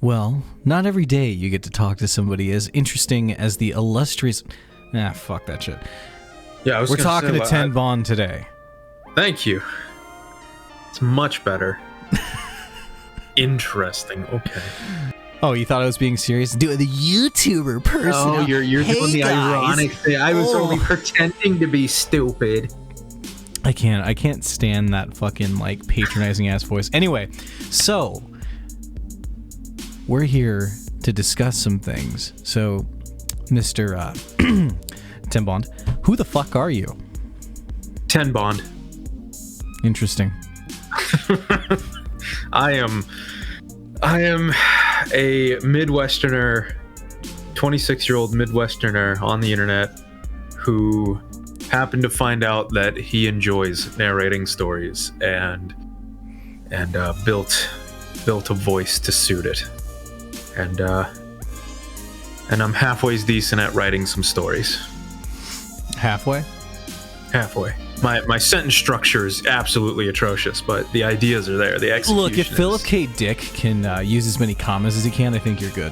Well, not every day you get to talk to somebody as interesting as the illustrious... fuck that shit. Yeah, We're talking to Tenbond today. Thank you. It's much better. Interesting. Okay. Oh, you thought I was being serious? Do the YouTuber person. Oh, you're hey doing the guys. ironic thing. I was only pretending to be stupid. I can't stand that fucking like patronizing ass voice. Anyway, so we're here to discuss some things. So, Mr. Tenbond, who the fuck are you? Tenbond. Interesting. I am a Midwesterner, 26-year-old Midwesterner on the internet who happened to find out that he enjoys narrating stories and built a voice to suit it. And I'm halfway decent at writing some stories. Halfway? Halfway. My sentence structure is absolutely atrocious, but the ideas are there. The execution. Look, if Philip K. Dick can use as many commas as he can, I think you're good.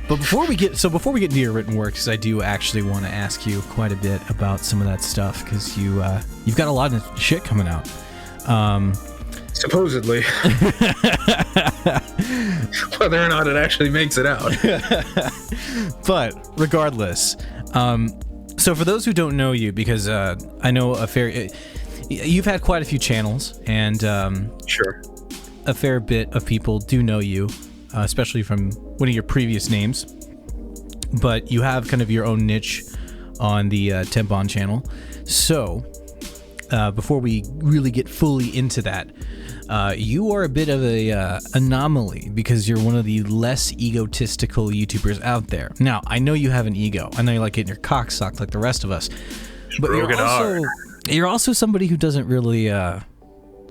But before we get into your written works, I do actually want to ask you quite a bit about some of that stuff because you've got a lot of shit coming out. Supposedly. Whether or not it actually makes it out. But regardless, so for those who don't know you, because I know you've had quite a few channels, and sure, a fair bit of people do know you, especially from one of your previous names. But you have kind of your own niche on the Tenbond channel. So before we really get fully into that, you are a bit of a anomaly because you're one of the less egotistical YouTubers out there. Now, I know you have an ego. I know you like getting your cock sucked like the rest of us. But you're also somebody who doesn't really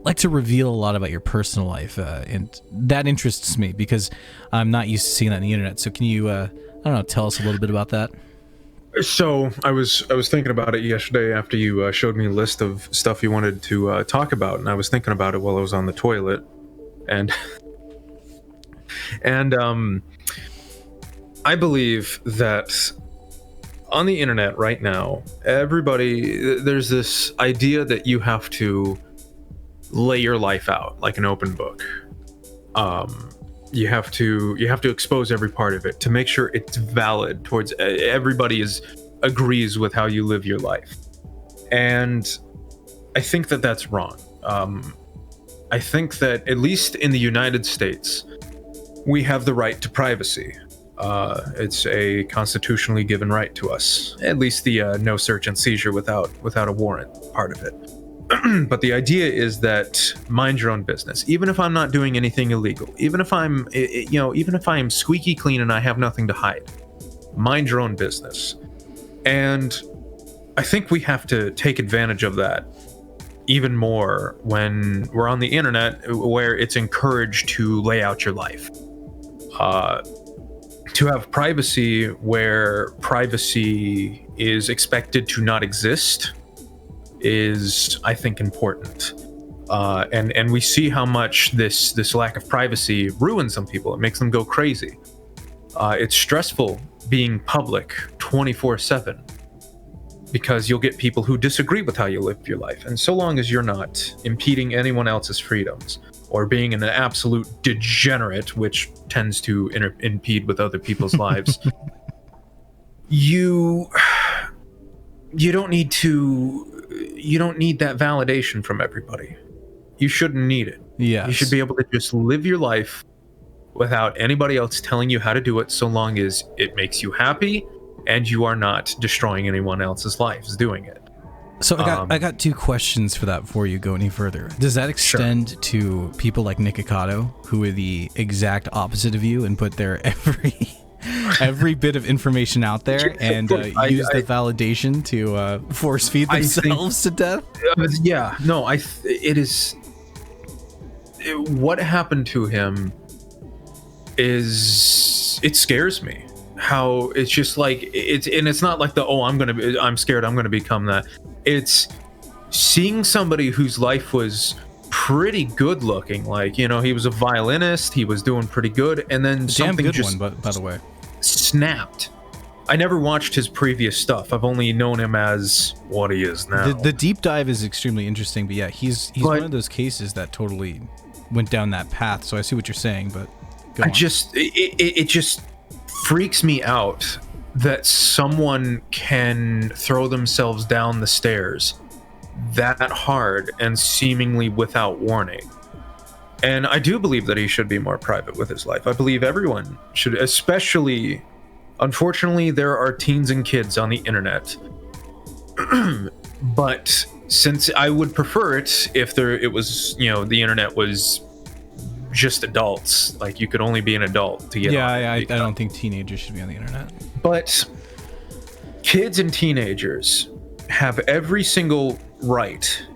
like to reveal a lot about your personal life. And that interests me because I'm not used to seeing that on the internet. So can you, I don't know, tell us a little bit about that? So I was thinking about it yesterday after you showed me a list of stuff you wanted to talk about, and I was thinking about it while I was on the toilet, and I believe that on the internet right now, there's this idea that you have to lay your life out like an open book. You have to expose every part of it to make sure it's valid towards everybody agrees with how you live your life. And I think that that's wrong. I think that at least in the United States, we have the right to privacy. It's a constitutionally given right to us, at least the no search and seizure without a warrant part of it. But the idea is that mind your own business. Even if I'm not doing anything illegal, even if I'm squeaky clean and I have nothing to hide, mind your own business. And I think we have to take advantage of that even more when we're on the internet, where it's encouraged to lay out your life. To have privacy where privacy is expected to not exist is, I think, important. And we see how much this lack of privacy ruins some people. It makes them go crazy. It's stressful being public 24/7 because you'll get people who disagree with how you live your life. And so long as you're not impeding anyone else's freedoms or being an absolute degenerate, which tends to impede with other people's lives, you don't need that validation from everybody. You shouldn't need it. Yes. You should be able to just live your life without anybody else telling you how to do it, so long as it makes you happy and you are not destroying anyone else's lives doing it. So I got two questions for that before you go any further. Does that extend to people like Nick Ocado, who are the exact opposite of you and put their every bit of information out there and use the validation to force feed themselves to death? Yeah, no, it is. What happened to him it scares me. How it's just like it's not like I'm scared I'm gonna become that. It's seeing somebody whose life was pretty good looking. Like, you know, he was a violinist, he was doing pretty good, and then Damn something good just one, by the way. snapped. I never watched his previous stuff. I've only known him as what he is now. The deep dive is extremely interesting, but yeah, he's one of those cases that totally went down that path. So I see what you're saying, but go on. It just freaks me out that someone can throw themselves down the stairs that hard and seemingly without warning. And I do believe that he should be more private with his life. I believe everyone should, especially, unfortunately, there are teens and kids on the internet. But since I would prefer it if it was, you know, the internet was just adults, like you could only be an adult to get on it. I don't think teenagers should be on the internet. But kids and teenagers have every single right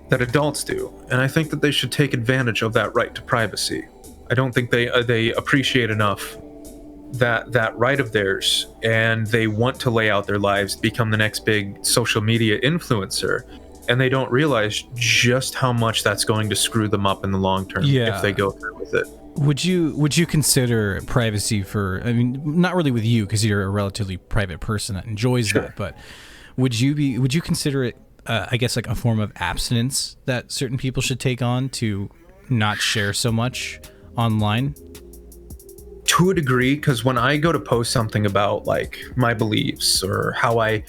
that adults do, and I think that they should take advantage of that right to privacy. I don't think they appreciate enough that right of theirs, and they want to lay out their lives, become the next big social media influencer, and they don't realize just how much that's going to screw them up in the long term if they go through with it. Would you consider privacy for, I mean, not really with you because you're a relatively private person that enjoys that, but would you consider it, I guess, like a form of abstinence that certain people should take on to not share so much online? To a degree, because when I go to post something about like my beliefs or my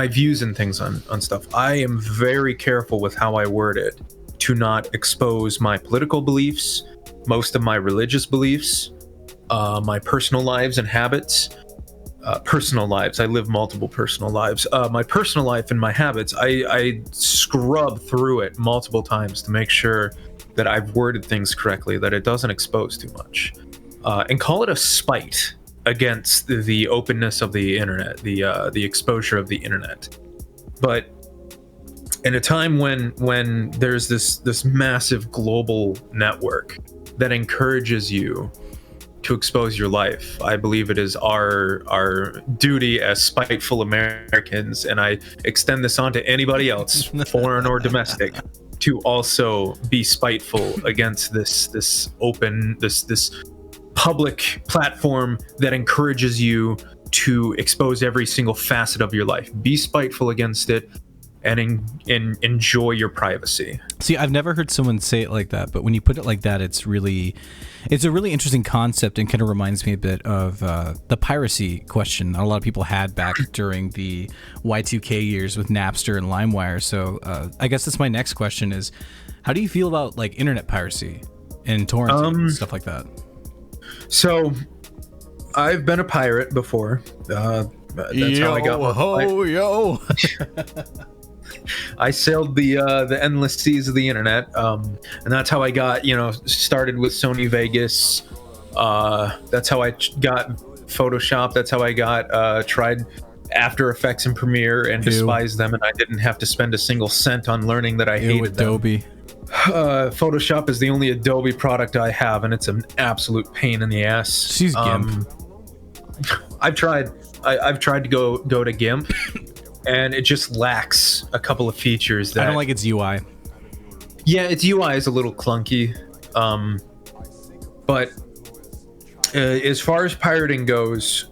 views and things on stuff, I am very careful with how I word it to not expose my political beliefs, most of my religious beliefs, my personal lives and habits. Personal lives, I live multiple personal lives. My personal life and my habits, I scrub through it multiple times to make sure that I've worded things correctly, that it doesn't expose too much. And call it a spite against the openness of the internet, the exposure of the internet. But in a time when there's this massive global network that encourages you to expose your life, I believe it is our duty as spiteful Americans, and I extend this on to anybody else, foreign or domestic, to also be spiteful against this open, this public platform that encourages you to expose every single facet of your life. Be spiteful against it and enjoy your privacy. See, I've never heard someone say it like that, but when you put it like that, it's a really interesting concept, and kind of reminds me a bit of the piracy question that a lot of people had back during the Y2K years with Napster and LimeWire. So I guess that's my next question is, how do you feel about like internet piracy and torrenting and stuff like that? So I've been a pirate before. That's how I got I sailed the endless seas of the internet, and that's how I got, started with Sony Vegas. That's how I got Photoshop. That's how I got tried After Effects and Premiere and despised them, and I didn't have to spend a single cent on learning that I hated Adobe. Photoshop is the only Adobe product I have, and it's an absolute pain in the ass. She's GIMP. I've tried to go to GIMP, and it just lacks a couple of features that I don't like its UI. Yeah, its UI is a little clunky. But as far as pirating goes,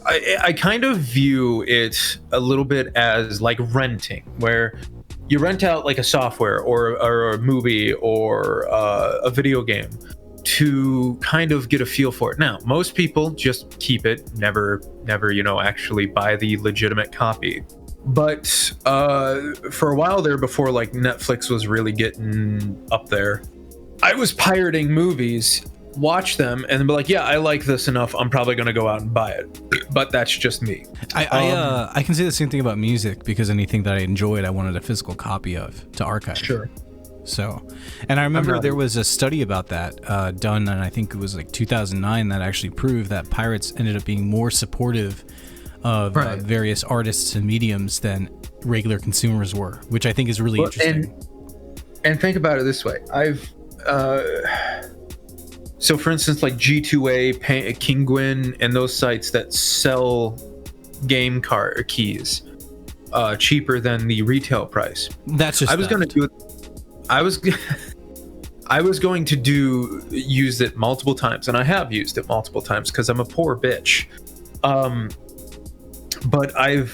I kind of view it a little bit as like renting, where you rent out like a software or a movie or a video game to kind of get a feel for it. Now, most people just keep it, never, actually buy the legitimate copy. But for a while there, before like Netflix was really getting up there, I was pirating movies, watch them, and be like, yeah, I like this enough, I'm probably going to go out and buy it. But that's just me. I can say the same thing about music, because anything that I enjoyed, I wanted a physical copy of to archive. Sure. So, and I remember there was a study about that done, and I think it was like 2009, that actually proved that pirates ended up being more supportive of various artists and mediums than regular consumers were, which I think is really interesting. And think about it this way. So for instance, like G2A, Kinguin, and those sites that sell game card keys cheaper than the retail price. That's just I was I was going to use it multiple times, and I have used it multiple times because I'm a poor bitch. But I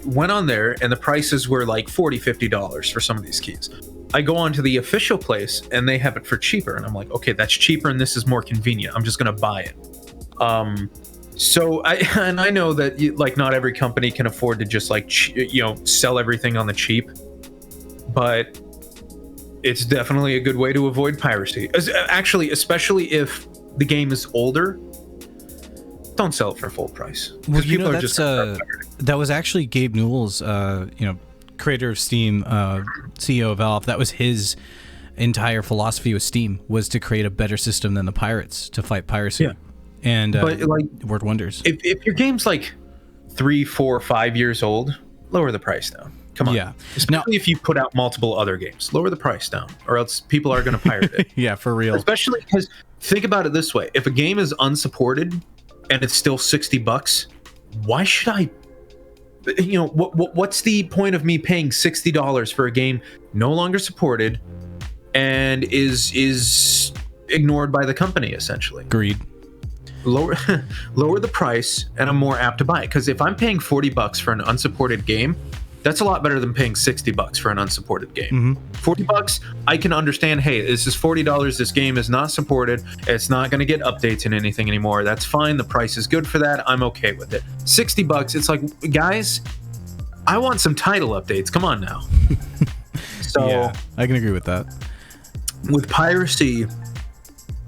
went on there, and the prices were like $40-$50 for some of these keys. I go on to the official place, and they have it for cheaper, and I'm like, okay, that's cheaper, and this is more convenient. I'm just gonna buy it. So I know that like not every company can afford to just like sell everything on the cheap, but it's definitely a good way to avoid piracy. Actually, especially if the game is older. Don't sell it for full price. Well, that was actually Gabe Newell's, creator of Steam, CEO of Valve. That was his entire philosophy with Steam, was to create a better system than the pirates to fight piracy. Yeah. And but like, it worked wonders. If your game's like 3, 4, 5 years old, lower the price down. Come on. Yeah. Especially if you put out multiple other games, lower the price down, or else people are going to pirate it. Yeah, for real. Especially because think about it this way: if a game is unsupported and it's still $60, why should I? What's the point of me paying $60 for a game no longer supported and is ignored by the company essentially? Agreed. Lower the price, and I'm more apt to buy it. Because if I'm paying $40 for an unsupported game, that's a lot better than paying $60 for an unsupported game. $40, I can understand. Hey, this is $40. This game is not supported. It's not going to get updates and anything anymore. That's fine. The price is good for that. I'm okay with it. $60, it's like, guys, I want some title updates. Come on now. So yeah, I can agree with that. With piracy,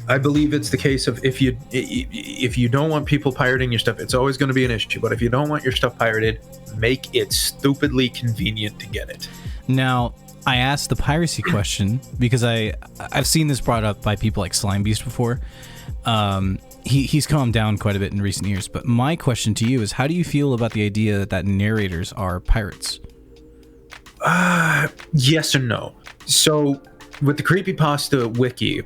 I believe it's the case of if you don't want people pirating your stuff, it's always going to be an issue. But if you don't want your stuff pirated, make it stupidly convenient to get it. Now, I asked the piracy question because I've seen this brought up by people like Slime Beast before. He's calmed down quite a bit in recent years. But my question to you is, how do you feel about the idea that narrators are pirates? Yes and no. So with the Creepypasta wiki,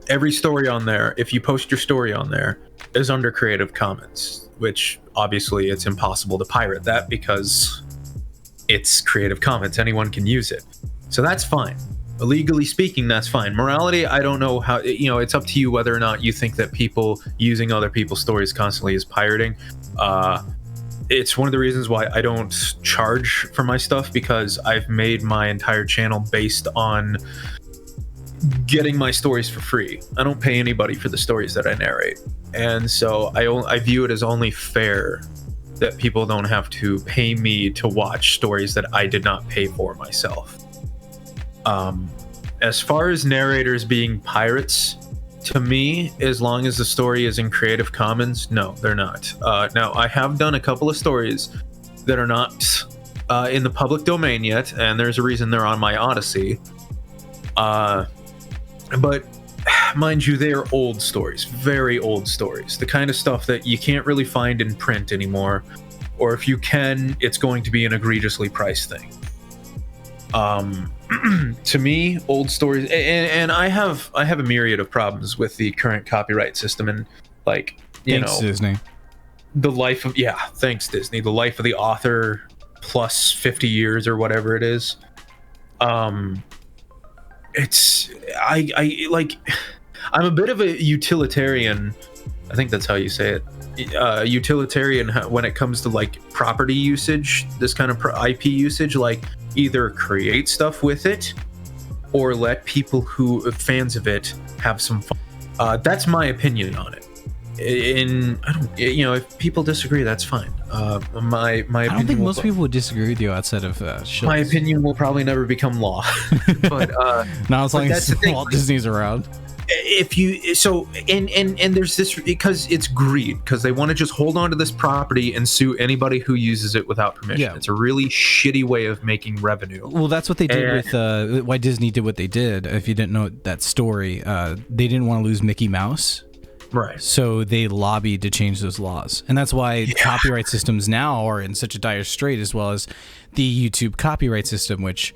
every story on there, if you post your story on there, is under Creative Commons, which obviously it's impossible to pirate that because it's Creative Commons. Anyone can use it. So that's fine. Legally speaking, that's fine. Morality, I don't know how, it's up to you whether or not you think that people using other people's stories constantly is pirating. It's one of the reasons why I don't charge for my stuff, because I've made my entire channel based on getting my stories for free. I don't pay anybody for the stories that I narrate, and so I view it as only fair that people don't have to pay me to watch stories that I did not pay for myself. As far as narrators being pirates, to me, as long as the story is in Creative Commons, no, they're not. Now, I have done a couple of stories that are not in the public domain yet, and there's a reason they're on my Odyssey. But mind you, they are old stories, very old stories, the kind of stuff that you can't really find in print anymore, or if you can, it's going to be an egregiously priced thing. To me, old stories, and I have a myriad of problems with the current copyright system, and like, Thanks, Disney. The life of thanks Disney, the life of the author plus 50 years or whatever it is. It's I like, I'm a bit of a utilitarian. I think that's how you say it. Utilitarian when it comes to like property usage, this kind of IP usage. Like, either create stuff with it, or let people who fans of it have some fun. That's my opinion on it. I don't, if people disagree, that's fine. My opinion. I don't think most people would disagree with you outside of shows. My opinion will probably never become law, but not as long as Walt Disney's around. If you and there's this, because it's greed, because they want to just hold on to this property and sue anybody who uses it without permission. Yeah. It's a really shitty way of making revenue. Well, that's what they did with why Disney did what they did. If you didn't know that story, they didn't want to lose Mickey Mouse. Right. So they lobbied to change those laws. And that's why copyright systems now are in such a dire strait, as well as the YouTube copyright system, which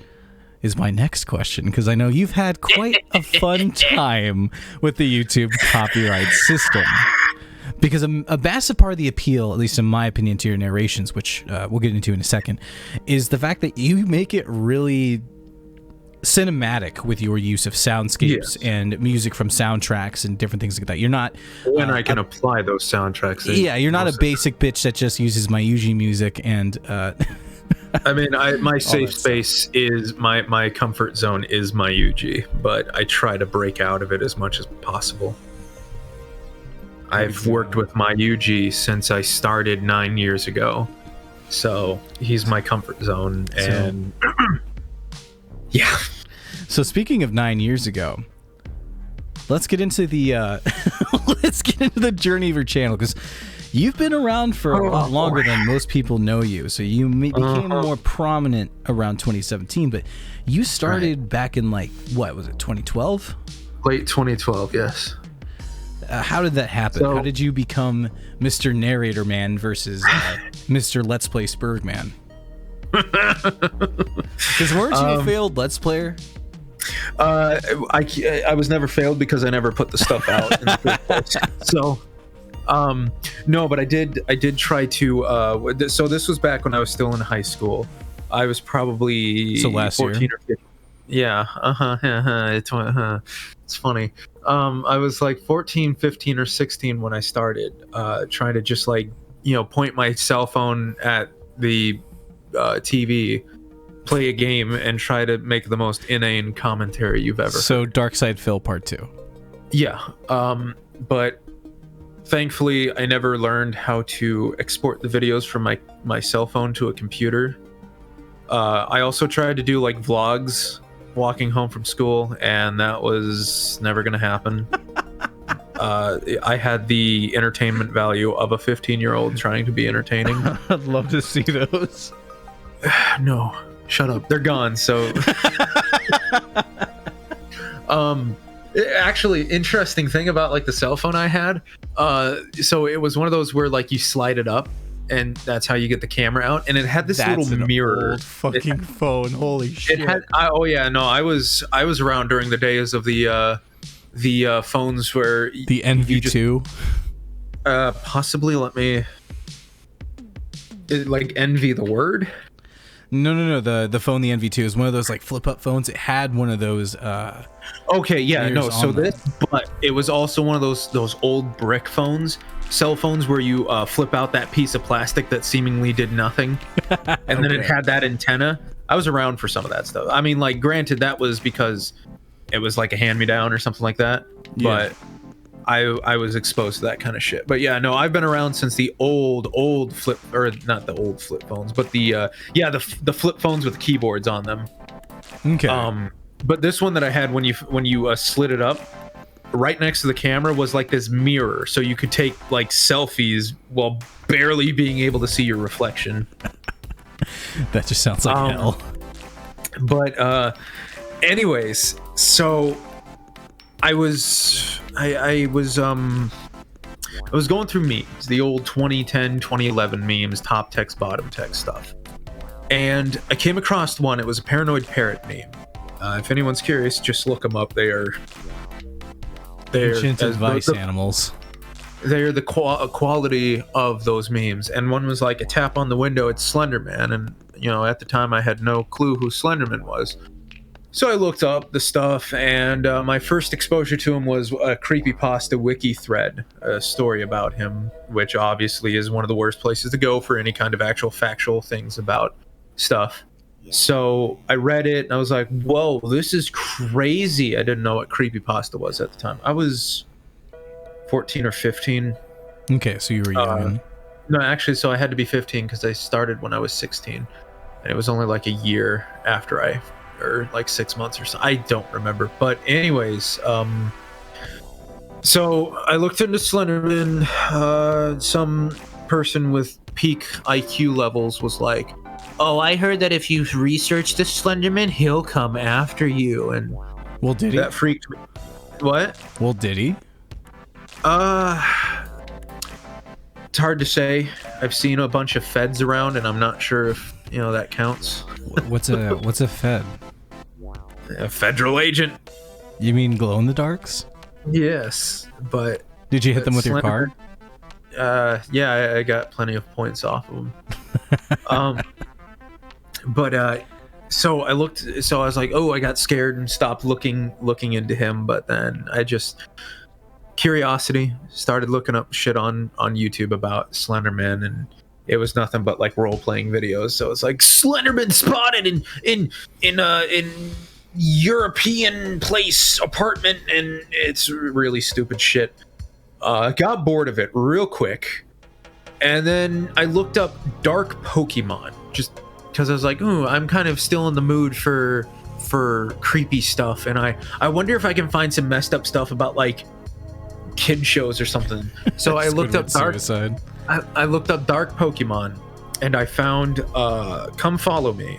is my next question, because I know you've had quite a fun time with the YouTube copyright system. Because a massive part of the appeal, at least in my opinion, to your narrations, which we'll get into in a second, is the fact that you make it really cinematic with your use of soundscapes and music from soundtracks and different things like that. You're not when I can apply those soundtracks. You're not a basic bitch that just uses Mayuji music and I mean, my safe space is my comfort zone is Mayuji, but I try to break out of it as much as possible. I've worked with Mayuji since I started 9 years ago, so he's my comfort zone. And yeah. So speaking of 9 years ago, let's get into the journey of your channel, because you've been around for a lot longer than most people know you. So you became more prominent around 2017, but you started back in what was it, 2012? Late 2012, yes. How did that happen? How did you become Mr. Narrator Man versus Mr. Let's Play Spurg Man? Because weren't you a failed Let's Player? I was never failed because I never put the stuff out in the first place. So no, but I did try to so this was back when I was still in high school. I was probably last 14 year or 15. Yeah, it's funny. I was like 14, 15 or 16 when I started trying to just point my cell phone at the TV, play a game, and try to make the most inane commentary you've ever So Dark Side Phil Part 2. Yeah, but thankfully I never learned how to export the videos from my cell phone to a computer. I also tried to do vlogs walking home from school, and that was never gonna happen. I had the entertainment value of a 15-year-old trying to be entertaining. I'd love to see those. No, shut up. They're gone. So, actually, interesting thing about the cell phone I had. So it was one of those where you slide it up, and that's how you get the camera out. And it had this little mirror. Old fucking phone. Holy shit! It had. I was around during the days of the phones where the NV2. Possibly. Let me. Envy the word. No. The phone, the NV2, is one of those flip up phones. It had one of those. Okay, yeah, no. So but it was also one of those old brick phones, cell phones, where you flip out that piece of plastic that seemingly did nothing, and then it had that antenna. I was around for some of that stuff. I mean, granted, that was because it was a hand-me-down or something like that. Yeah. But I was exposed to that kind of shit. But yeah, no, I've been around since the old flip, or not the old flip phones, but the flip phones with keyboards on them. Okay. But this one that I had, when you slid it up, right next to the camera was this mirror, so you could take selfies while barely being able to see your reflection. That just sounds like hell. But anyways, so I was going through memes, the old 2010, 2011 memes, top text, bottom text stuff. And I came across one. It was a paranoid parrot meme. If anyone's curious, just look them up. They're enchanted vice animals. They're the quality of those memes. And one was a tap on the window, it's Slenderman. And, at the time I had no clue who Slenderman was. So I looked up the stuff, and my first exposure to him was a creepypasta wiki thread, a story about him, which obviously is one of the worst places to go for any kind of actual factual things about stuff. So I read it, and I was like, whoa, this is crazy. I didn't know what creepypasta was at the time. I was 14 or 15. Okay, so you were young. No, actually, so I had to be 15 because I started when I was 16. And it was only a year after or 6 months or so. I don't remember. But anyways, so I looked into Slenderman. Some person with peak IQ levels was like, oh, I heard that if you research the Slenderman, he'll come after you. And well, did he? That freaked me. What? Well, did he? It's hard to say. I've seen a bunch of feds around, and I'm not sure if that counts. What's a fed? A federal agent. You mean glow in the darks? Yes, but did you hit them with your car? Yeah, I got plenty of points off of them. But so I was like, oh, I got scared and stopped looking into him. But then I just curiosity started looking up shit on YouTube about Slenderman, and it was nothing but like role playing videos. So it's like Slenderman spotted in European place apartment, and it's really stupid shit. Got bored of it real quick, and then I looked up dark Pokemon just because I was like, ooh, I'm kind of still in the mood for creepy stuff, and I wonder if I can find some messed up stuff about like kid shows or something. So I looked up dark suicide. I looked up dark Pokemon, and I found Come Follow Me,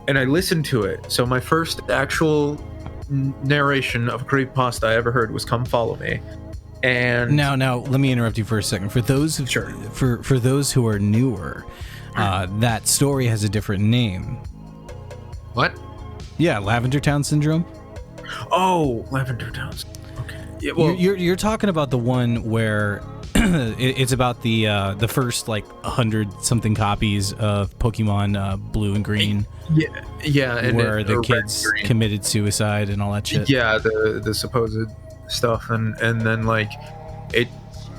and I listened to it. So my first actual narration of a creepypasta I ever heard was Come Follow Me. And now let me interrupt you for a second. For those for those who are newer, that story has a different name. What? Yeah, Lavender Town Syndrome. Oh, Lavender Town. Okay. Yeah, well, you're talking about the one where it's about the first like 100 something copies of Pokemon Blue and Green. Yeah, and where the kids committed suicide and all that shit. Yeah, the supposed stuff, and then like it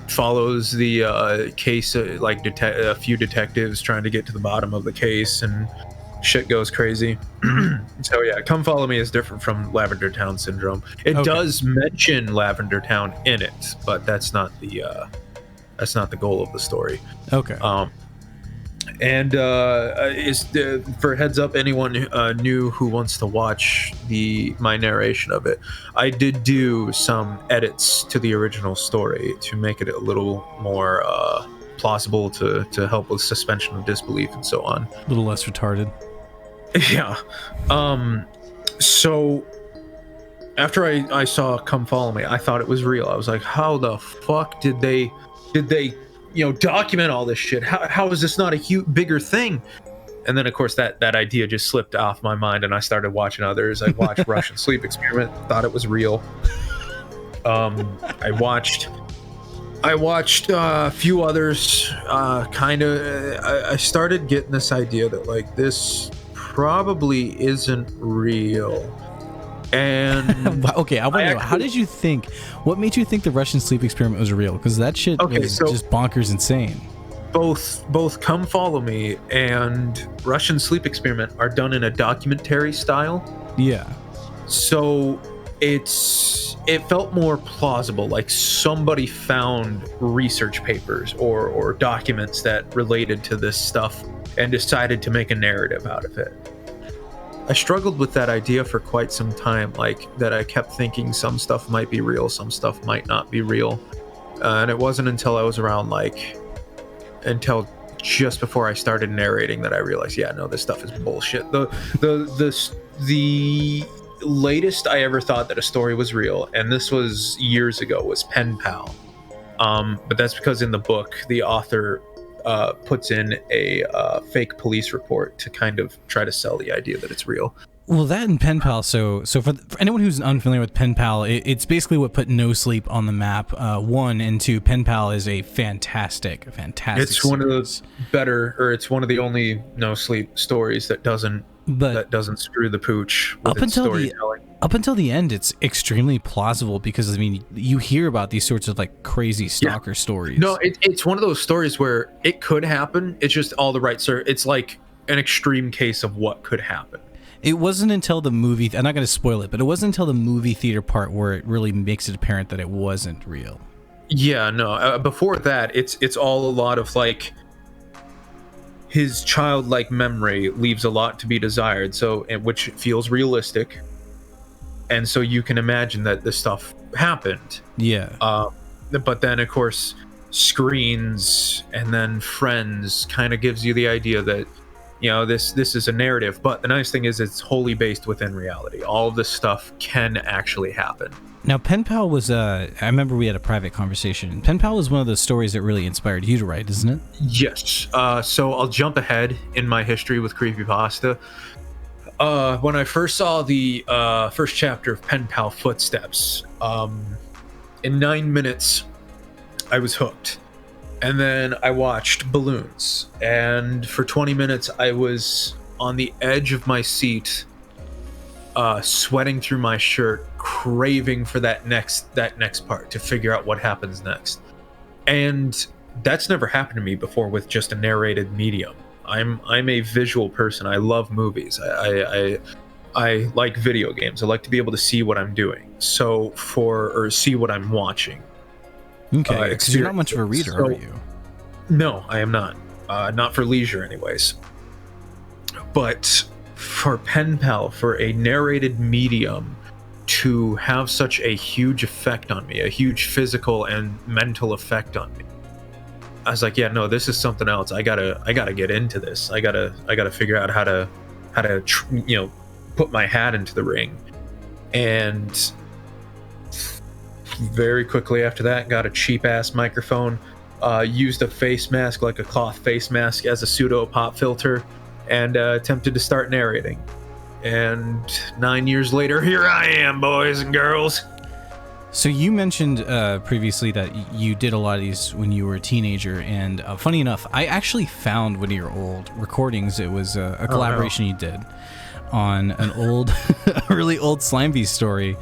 follows the case, like a few detectives trying to get to the bottom of the case, and shit goes crazy. So yeah, Come Follow Me is different from Lavender Town Syndrome. It does mention Lavender Town in it, but that's not the goal of the story. Okay. And for heads up, anyone new who wants to watch my narration of it, I did do some edits to the original story to make it a little more plausible, to help with suspension of disbelief and so on. A little less retarded. Yeah. So after I saw Come Follow Me, I thought it was real. I was like, how the fuck did they document all this shit? How is this not a bigger thing? And then of course that idea just slipped off my mind, and I started watching others. I watched Russian Sleep Experiment, thought it was real. I watched a few others. I started getting this idea that like this probably isn't real. And okay, I want to know, how did you think? What made you think the Russian Sleep Experiment was real? Because that shit was just bonkers insane. Both Come Follow Me and Russian Sleep Experiment are done in a documentary style. Yeah. So it felt more plausible, like somebody found research papers or documents that related to this stuff and decided to make a narrative out of it. I struggled with that idea for quite some time, like that I kept thinking some stuff might be real, some stuff might not be real. And it wasn't until I was around until just before I started narrating that I realized, yeah, no, this stuff is bullshit. The latest I ever thought that a story was real, and this was years ago, was Pen Pal. But that's because in the book, the author puts in a fake police report to kind of try to sell the idea that it's real. Well, that and Pen Pal. So for anyone who's unfamiliar with Pen Pal, it's basically what put No Sleep on the map. One and two, Pen Pal is a fantastic. It's one of the better, or it's one of the only No Sleep stories that doesn't screw the pooch with its storytelling. Up until the end, it's extremely plausible because I mean, you hear about these sorts of like crazy stalker stories. No, it's one of those stories where it could happen. It's just all the right it's like an extreme case of what could happen. It wasn't until the movie, I'm not going to spoil it, but it wasn't until the movie theater part where it really makes it apparent that it wasn't real. Yeah, no. Before that, it's all a lot of like his childlike memory leaves a lot to be desired, which feels realistic, and so you can imagine that this stuff happened. Yeah. But then, of course, screens and then Friends kind of gives you the idea that, you know, this is a narrative. But the nice thing is it's wholly based within reality. All of this stuff can actually happen. Now, Pen Pal was, I remember we had a private conversation. Pen Pal was one of the stories that really inspired you to write, isn't it? Yes. So I'll jump ahead in my history with creepypasta. When I first saw the first chapter of Pen Pal Footsteps, in 9 minutes, I was hooked. And then I watched Balloons. And for 20 minutes, I was on the edge of my seat, sweating through my shirt, craving for that next part to figure out what happens next. And that's never happened to me before with just a narrated medium. I'm a visual person. I love movies. I like video games. I like to be able to see what I'm doing. Or see what I'm watching. Okay, because you're not much of a reader, are you? No, I am not. Not for leisure, anyways. But for pen pal, for a narrated medium to have such a huge effect on me, a huge physical and mental effect on me, I was like, yeah, no, this is something else. I gotta get into this. I gotta figure out how to put my hat into the ring. And very quickly after that, got a cheap ass microphone, used a face mask, like a cloth face mask, as a pseudo pop filter, and attempted to start narrating. And 9 years later, here I am, boys and girls. So you mentioned previously that you did a lot of these when you were a teenager, and funny enough, I actually found one of your old recordings. It was a collaboration you did on an old, a really old Slime Beast story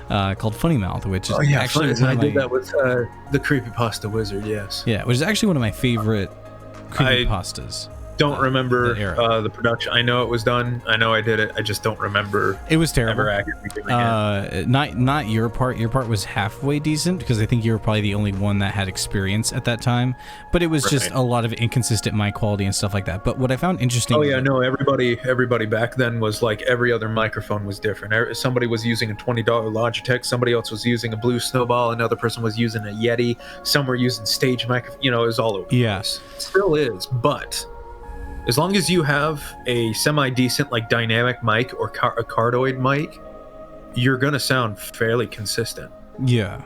called Funny Mouth, which is actually I did that with the Creepypasta Wizard, yes. Yeah, which is actually one of my favorite creepypastas. Don't remember the production. I know it was done. I know I did it. I just don't remember. It was terrible. Ever actually doing it. Not your part. Your part was halfway decent because I think you were probably the only one that had experience at that time. But it was just a lot of inconsistent mic quality and stuff like that. But what I found interesting. Oh yeah, no. Everybody back then was like every other microphone was different. Somebody was using a $20 Logitech. Somebody else was using a Blue Snowball. Another person was using a Yeti. Some were using stage microphone. It was all over. Yes, still is, but. As long as you have a semi-decent, like, dynamic mic or a cardioid mic, you're going to sound fairly consistent. Yeah.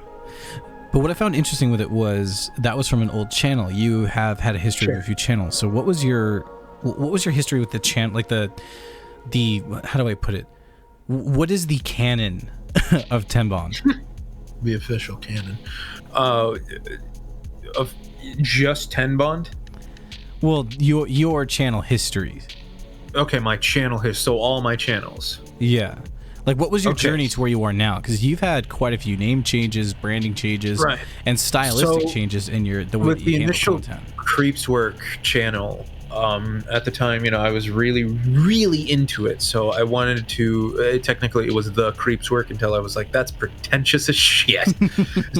But what I found interesting with it was that was from an old channel. You have had a history of a few channels. So what was your history with the channel? Like the how do I put it? What is the canon of Tenbond? The official canon. Of just Tenbond? Well, your channel history. Okay, my channel history. So all my channels. Yeah. Like, what was your journey to where you are now? Because you've had quite a few name changes, branding changes, and stylistic changes in the way that you handle content. With the initial Creeps Work channel, at the time, I was really, really into it. So I wanted to, technically it was the Creeps Work until I was like, that's pretentious as shit.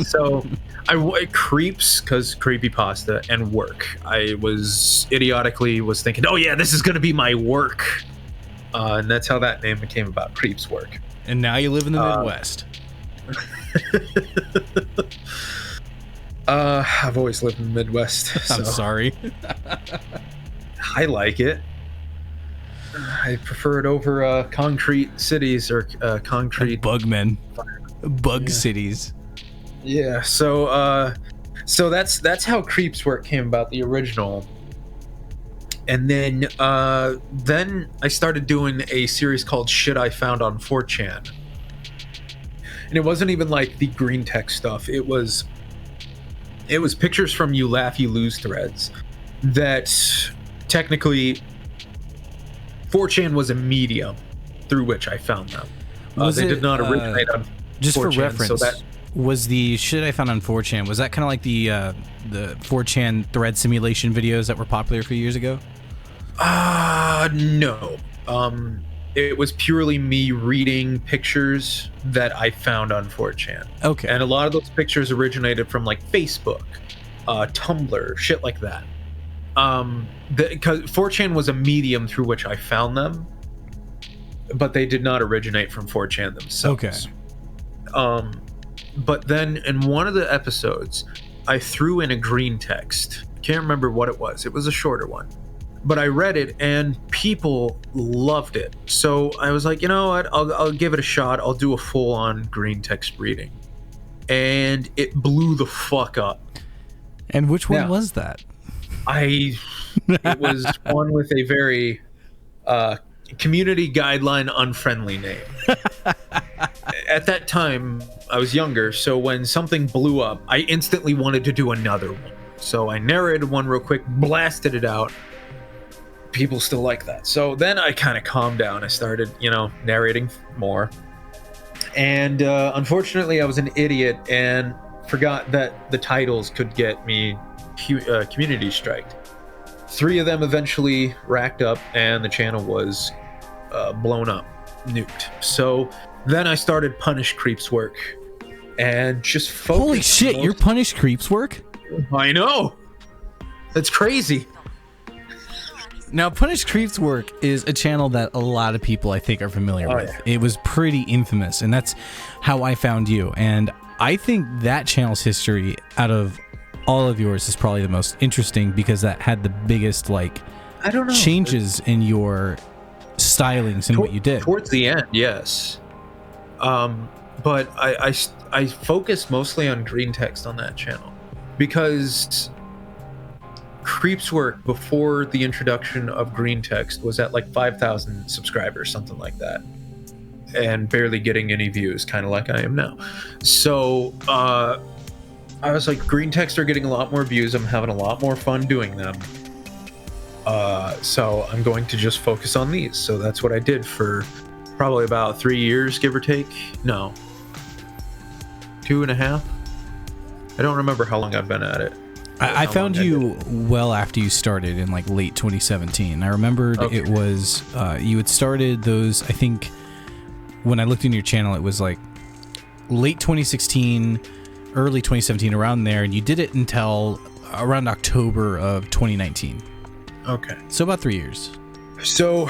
So I Creeps, because creepypasta, and work. I was idiotically thinking, oh yeah, this is going to be my work. And that's how that name became about, Creeps Work. And now you live in the Midwest. I've always lived in the Midwest. I'm sorry. I like it. I prefer it over concrete cities or concrete bugmen, cities. Yeah. So that's how Creeps Work came about, the original. And then I started doing a series called Shit I Found on 4chan. And it wasn't even like the green text stuff. It was pictures from You Laugh, You Lose threads that technically 4chan was a medium through which I found them. They did not originate on just 4chan, for reference. So that was the Shit I Found on 4chan. Was that kind of like the 4chan thread simulation videos that were popular a few years ago? No. It was purely me reading pictures that I found on 4chan. Okay. And a lot of those pictures originated from like Facebook, Tumblr, shit like that. Because 4chan was a medium through which I found them, but they did not originate from 4chan themselves. Okay. But then in one of the episodes, I threw in a green text. Can't remember what it was. It was a shorter one. But I read it and people loved it. So I was like, you know what? I'll give it a shot. I'll do a full-on green text reading. And it blew the fuck up. And which one was that? It was one with a very community guideline unfriendly name. At that time, I was younger, so when something blew up, I instantly wanted to do another one. So I narrated one real quick, blasted it out. people still like that. So then I kind of calmed down. I started, narrating more. And unfortunately, I was an idiot and forgot that the titles could get me community striked. 3 of them eventually racked up, and the channel was blown up, nuked. So then I started Punish Creep's work, and just focused. Holy shit! Your Punish Creep's work? I know. That's crazy. Now, Punish Creep's work is a channel that a lot of people, I think, are familiar with. Yeah. It was pretty infamous, and that's how I found you. And I think that channel's history, out of all of yours, is probably the most interesting because that had the biggest, changes in your stylings and what you did. Towards the end, yes. But I focused mostly on green text on that channel because Creep's work before the introduction of green text was at 5,000 subscribers, something like that, and barely getting any views, kind of like I am now. So I was like, green text are getting a lot more views. I'm having a lot more fun doing them. So I'm going to just focus on these. So that's what I did for probably about 3 years, give or take. No, 2.5. I don't remember how long I've been at it. I found you well after you started in late 2017. I remembered it was you had started those. I think when I looked in your channel, it was late 2016, early 2017, around there, and you did it until around October of 2019. Okay, so about 3 years. So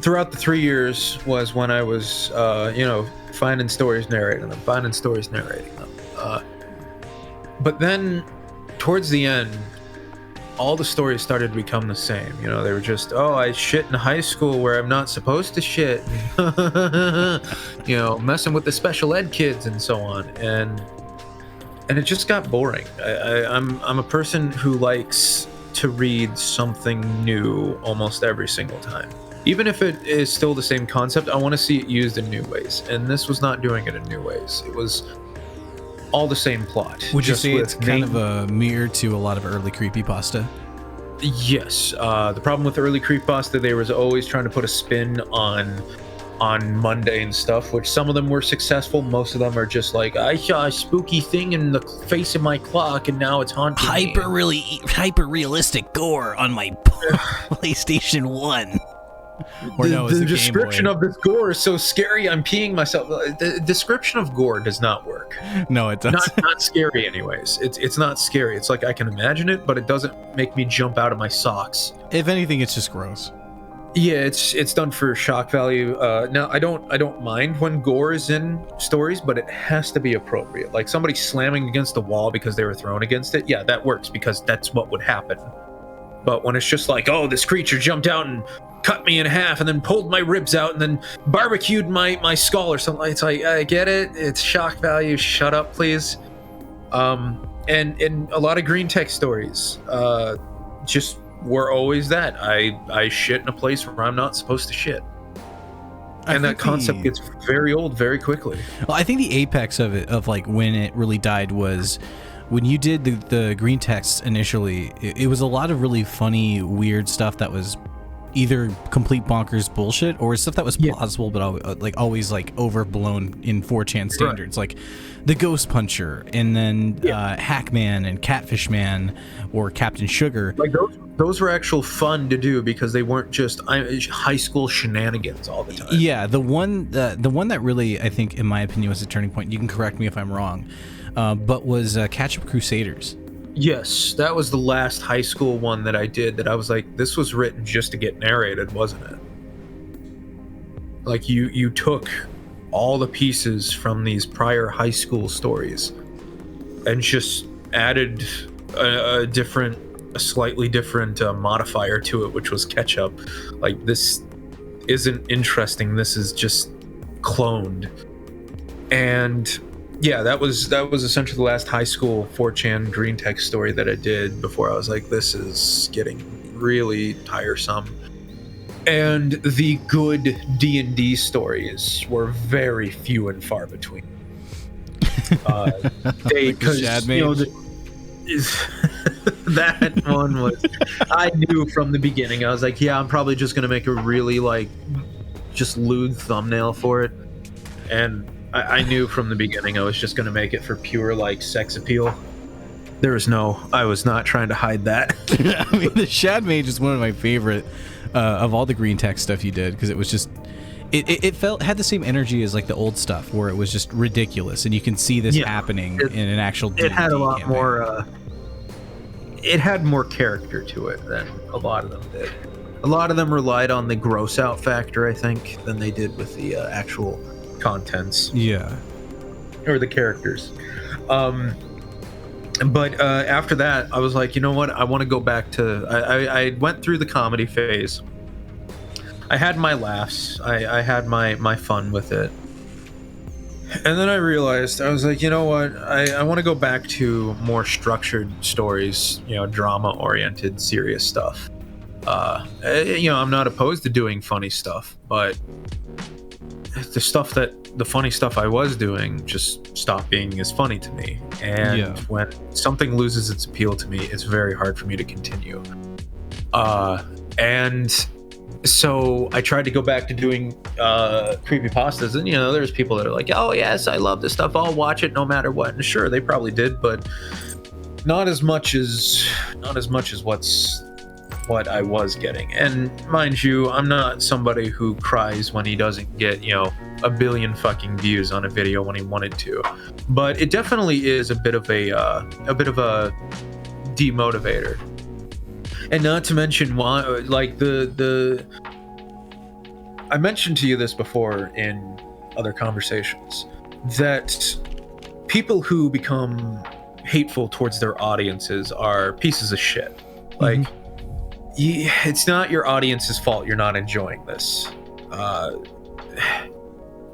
throughout the 3 years was when I was, finding stories, narrating them, but then towards the end, all the stories started to become the same. They were just, I shit in high school where I'm not supposed to shit, messing with the special ed kids and so on, and it just got boring. I'm a person who likes to read something new almost every single time. Even if it is still the same concept, I want to see it used in new ways, and this was not doing it in new ways. It was all the same plot. Would you say it's kind of a mirror to a lot of early creepypasta? Yes. The problem with early creepypasta, they was always trying to put a spin on mundane stuff, which some of them were successful. Most of them are just like, I saw a spooky thing in the face of my clock and now it's haunting me. Hyper realistic gore on my PlayStation 1. Or the description of this gore is so scary, I'm peeing myself. The description of gore does not work. No, it doesn't. Not scary anyways. It's not scary. It's like I can imagine it, but it doesn't make me jump out of my socks. If anything, it's just gross. Yeah, it's done for shock value. Now I don't mind when gore is in stories, but it has to be appropriate. Like somebody slamming against the wall because they were thrown against it. Yeah, that works because that's what would happen. But when it's just like, this creature jumped out and cut me in half and then pulled my ribs out and then barbecued my skull or something, it's like, I get it. It's shock value. Shut up, please. And a lot of green text stories just were always that. I shit in a place where I'm not supposed to shit. And that concept gets very old very quickly. Well, I think the apex of it, of when it really died, was when you did the green text initially. It was a lot of really funny, weird stuff that was either complete bonkers bullshit or stuff that was plausible, but always overblown in 4chan standards, like the Ghost Puncher, and then Hackman and Catfish Man or Captain Sugar. Like those were actual fun to do because they weren't just high school shenanigans all the time. Yeah, the one that really, I think, in my opinion, was a turning point. You can correct me if I'm wrong, but was Catch Up Crusaders. Yes, that was the last high school one that I did that I was like, this was written just to get narrated, wasn't it? Like you took all the pieces from these prior high school stories and just added a slightly different modifier to it, which was ketchup. Like, this isn't interesting, this is just cloned. And yeah, that was essentially the last high school 4chan green text story that I did before I was like, this is getting really tiresome. And the good D&D stories were very few and far between. That one was, I knew from the beginning. I was like, yeah, I'm probably just gonna make a really like just lewd thumbnail for it, and I knew from the beginning I was just gonna make it for pure like sex appeal. I was not trying to hide that. I mean, the Shad Mage is one of my favorite of all the green text stuff you did, because it was just it had the same energy as like the old stuff where it was just ridiculous, and you can see this happening in an actual D&D it had a lot campaign. more it had more character to it than a lot of them did. A lot of them relied on the gross out factor, I think, than they did with the actual contents. Yeah. Or the characters. But after that, I was like, you know what? I want to go back to... I went through the comedy phase. I had my laughs. I had my fun with it. And then I realized, I was like, you know what? I want to go back to more structured stories, drama-oriented, serious stuff. I'm not opposed to doing funny stuff, but the funny stuff I was doing just stopped being as funny to me. And when something loses its appeal to me, it's very hard for me to continue. And so I tried to go back to doing creepypastas, and there's people that are like, oh yes, I love this stuff, I'll watch it no matter what. And sure, they probably did, but not as much as what I was getting. And mind you, I'm not somebody who cries when he doesn't get, a billion fucking views on a video when he wanted to. But it definitely is a bit of a demotivator. And not to mention why, like I mentioned to you this before in other conversations, that people who become hateful towards their audiences are pieces of shit. Like, it's not your audience's fault you're not enjoying this.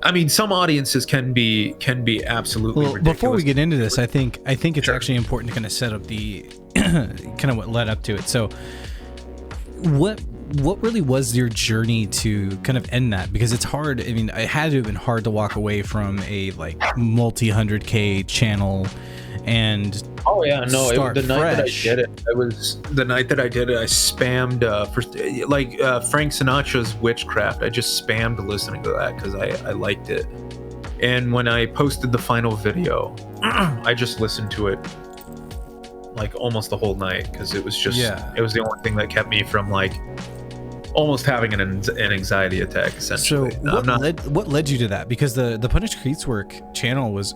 I mean, some audiences can be absolutely ridiculous. Before we get into this, I think it's actually important to kind of set up the kind of what led up to it. So, what really was your journey to kind of end that? Because it's hard. I mean, it had to have been hard to walk away from a like multi-100K channel and the night that I did it, I spammed Frank Sinatra's Witchcraft. I just spammed listening to that because I liked it. And when I posted the final video, I just listened to it like almost the whole night, because it was just it was the only thing that kept me from like almost having an anxiety attack, essentially. So what led you to that? Because the Punished Creeps Work channel was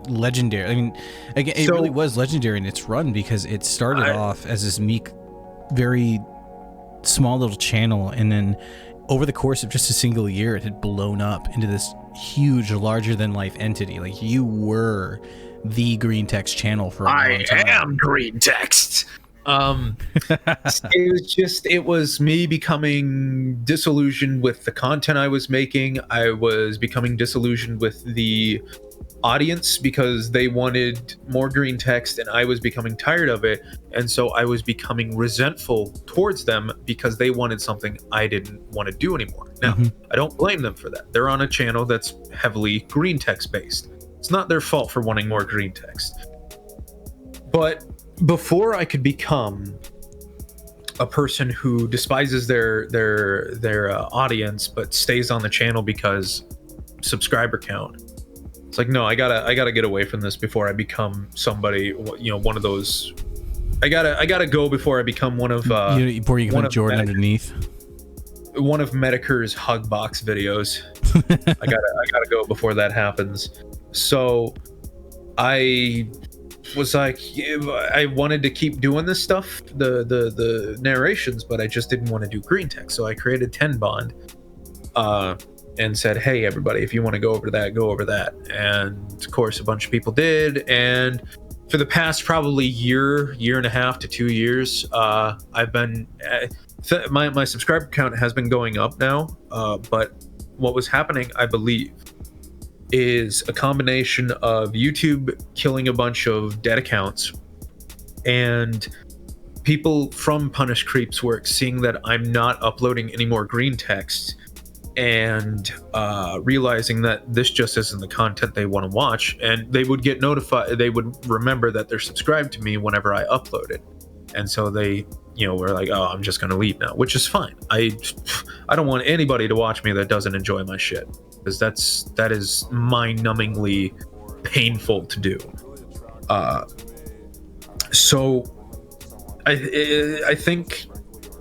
legendary. I mean, again, it really was legendary in its run, because it started off as this meek, very small little channel, and then over the course of just a single year, it had blown up into this huge, larger than life entity. Like, you were the Green Text channel for a long time. I am Green Text. It was me becoming disillusioned with the content I was making. I was becoming disillusioned with the audience because they wanted more green text, and I was becoming tired of it. And so I was becoming resentful towards them because they wanted something I didn't want to do anymore. Now, I don't blame them for that. They're on a channel that's heavily green text based. It's not their fault for wanting more green text. But before I could become a person who despises their audience but stays on the channel because subscriber count, it's like, no, I gotta get away from this before I become somebody, one of those. I gotta go before I become one of before you become Jordan underneath one of Medicare's hug box videos. I gotta go before that happens. So I was like, I wanted to keep doing this stuff, the narrations, but I just didn't want to do green text. So I created Tenbond, and said, hey everybody, if you want to go over that, go over that. And of course a bunch of people did, and for the past probably year and a half to 2 years, I've been my subscriber count has been going up now, but what was happening, I believe, is a combination of YouTube killing a bunch of dead accounts and people from Punished Creeps Work seeing that I'm not uploading any more green text and realizing that this just isn't the content they want to watch, and they would get notified, they would remember that they're subscribed to me whenever I upload it. and so they, were like, oh, I'm just gonna leave now, which is fine. I don't want anybody to watch me that doesn't enjoy my shit, because that is mind-numbingly painful to do. So I think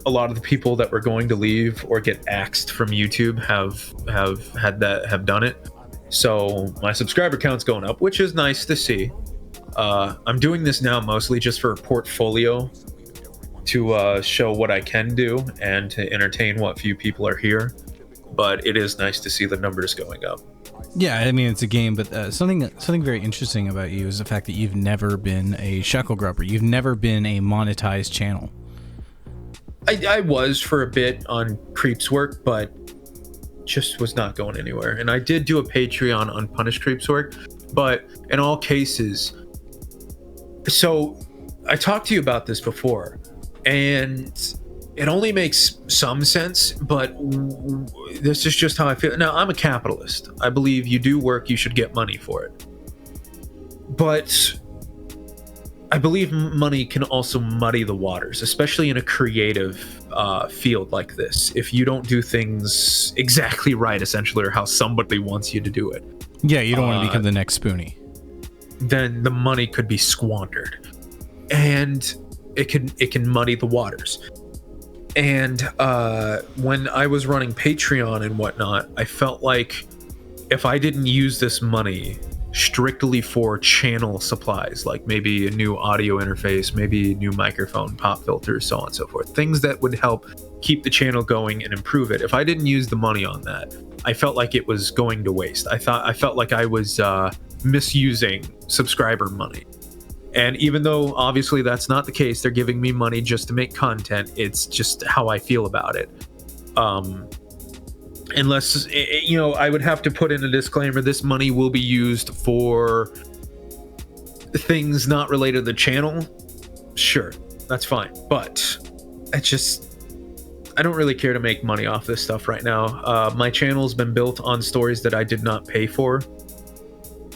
a lot of the people that were going to leave or get axed from YouTube have done it. So my subscriber count's going up, which is nice to see. I'm doing this now mostly just for a portfolio, to show what I can do and to entertain what few people are here. But it is nice to see the numbers going up. Yeah, I mean, it's a game, but something very interesting about you is the fact that you've never been a shackle grubber. You've never been a monetized channel. I was for a bit on Creep's work, but just was not going anywhere. And I did do a Patreon on Punished Creep's work, but in all cases, so I talked to you about this before, and it only makes some sense, but this is just how I feel. Now, I'm a capitalist. I believe you do work, you should get money for it. But I believe money can also muddy the waters, especially in a creative field like this. If you don't do things exactly right, essentially, or how somebody wants you to do it. Yeah, you don't want to become the next Spoonie. Then the money could be squandered. And it can muddy the waters. And when I was running Patreon and whatnot, I felt like if I didn't use this money strictly for channel supplies, like maybe a new audio interface, maybe a new microphone, pop filters, so on and so forth, things that would help keep the channel going and improve it, if I didn't use the money on that, I felt like it was going to waste. I felt like I was misusing subscriber money. And even though obviously that's not the case, they're giving me money just to make content, it's just how I feel about it. Unless, I would have to put in a disclaimer, this money will be used for things not related to the channel. Sure, that's fine. But I don't really care to make money off this stuff right now. My channel's been built on stories that I did not pay for.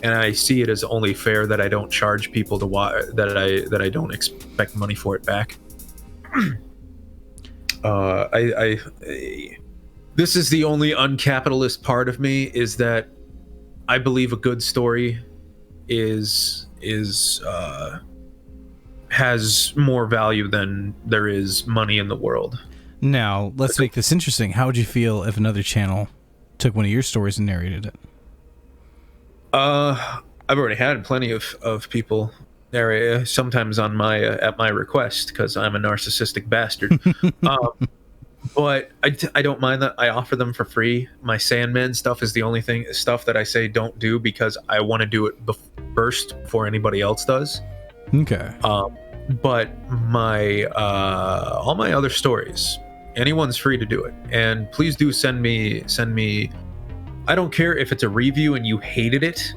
And I see it as only fair that I don't charge people to watch, that I don't expect money for it back. This is the only uncapitalist part of me, is that I believe a good story has more value than there is money in the world. Now, let's make this interesting. How would you feel if another channel took one of your stories and narrated it? I've already had plenty of people narrate, sometimes on my at my request, because I'm a narcissistic bastard. But I don't mind that. I offer them for free. My Sandman stuff is the only stuff that I say don't do, because I want to do it first before anybody else does. Okay. But my all my other stories, anyone's free to do it. And please do send me. I don't care if it's a review and you hated it,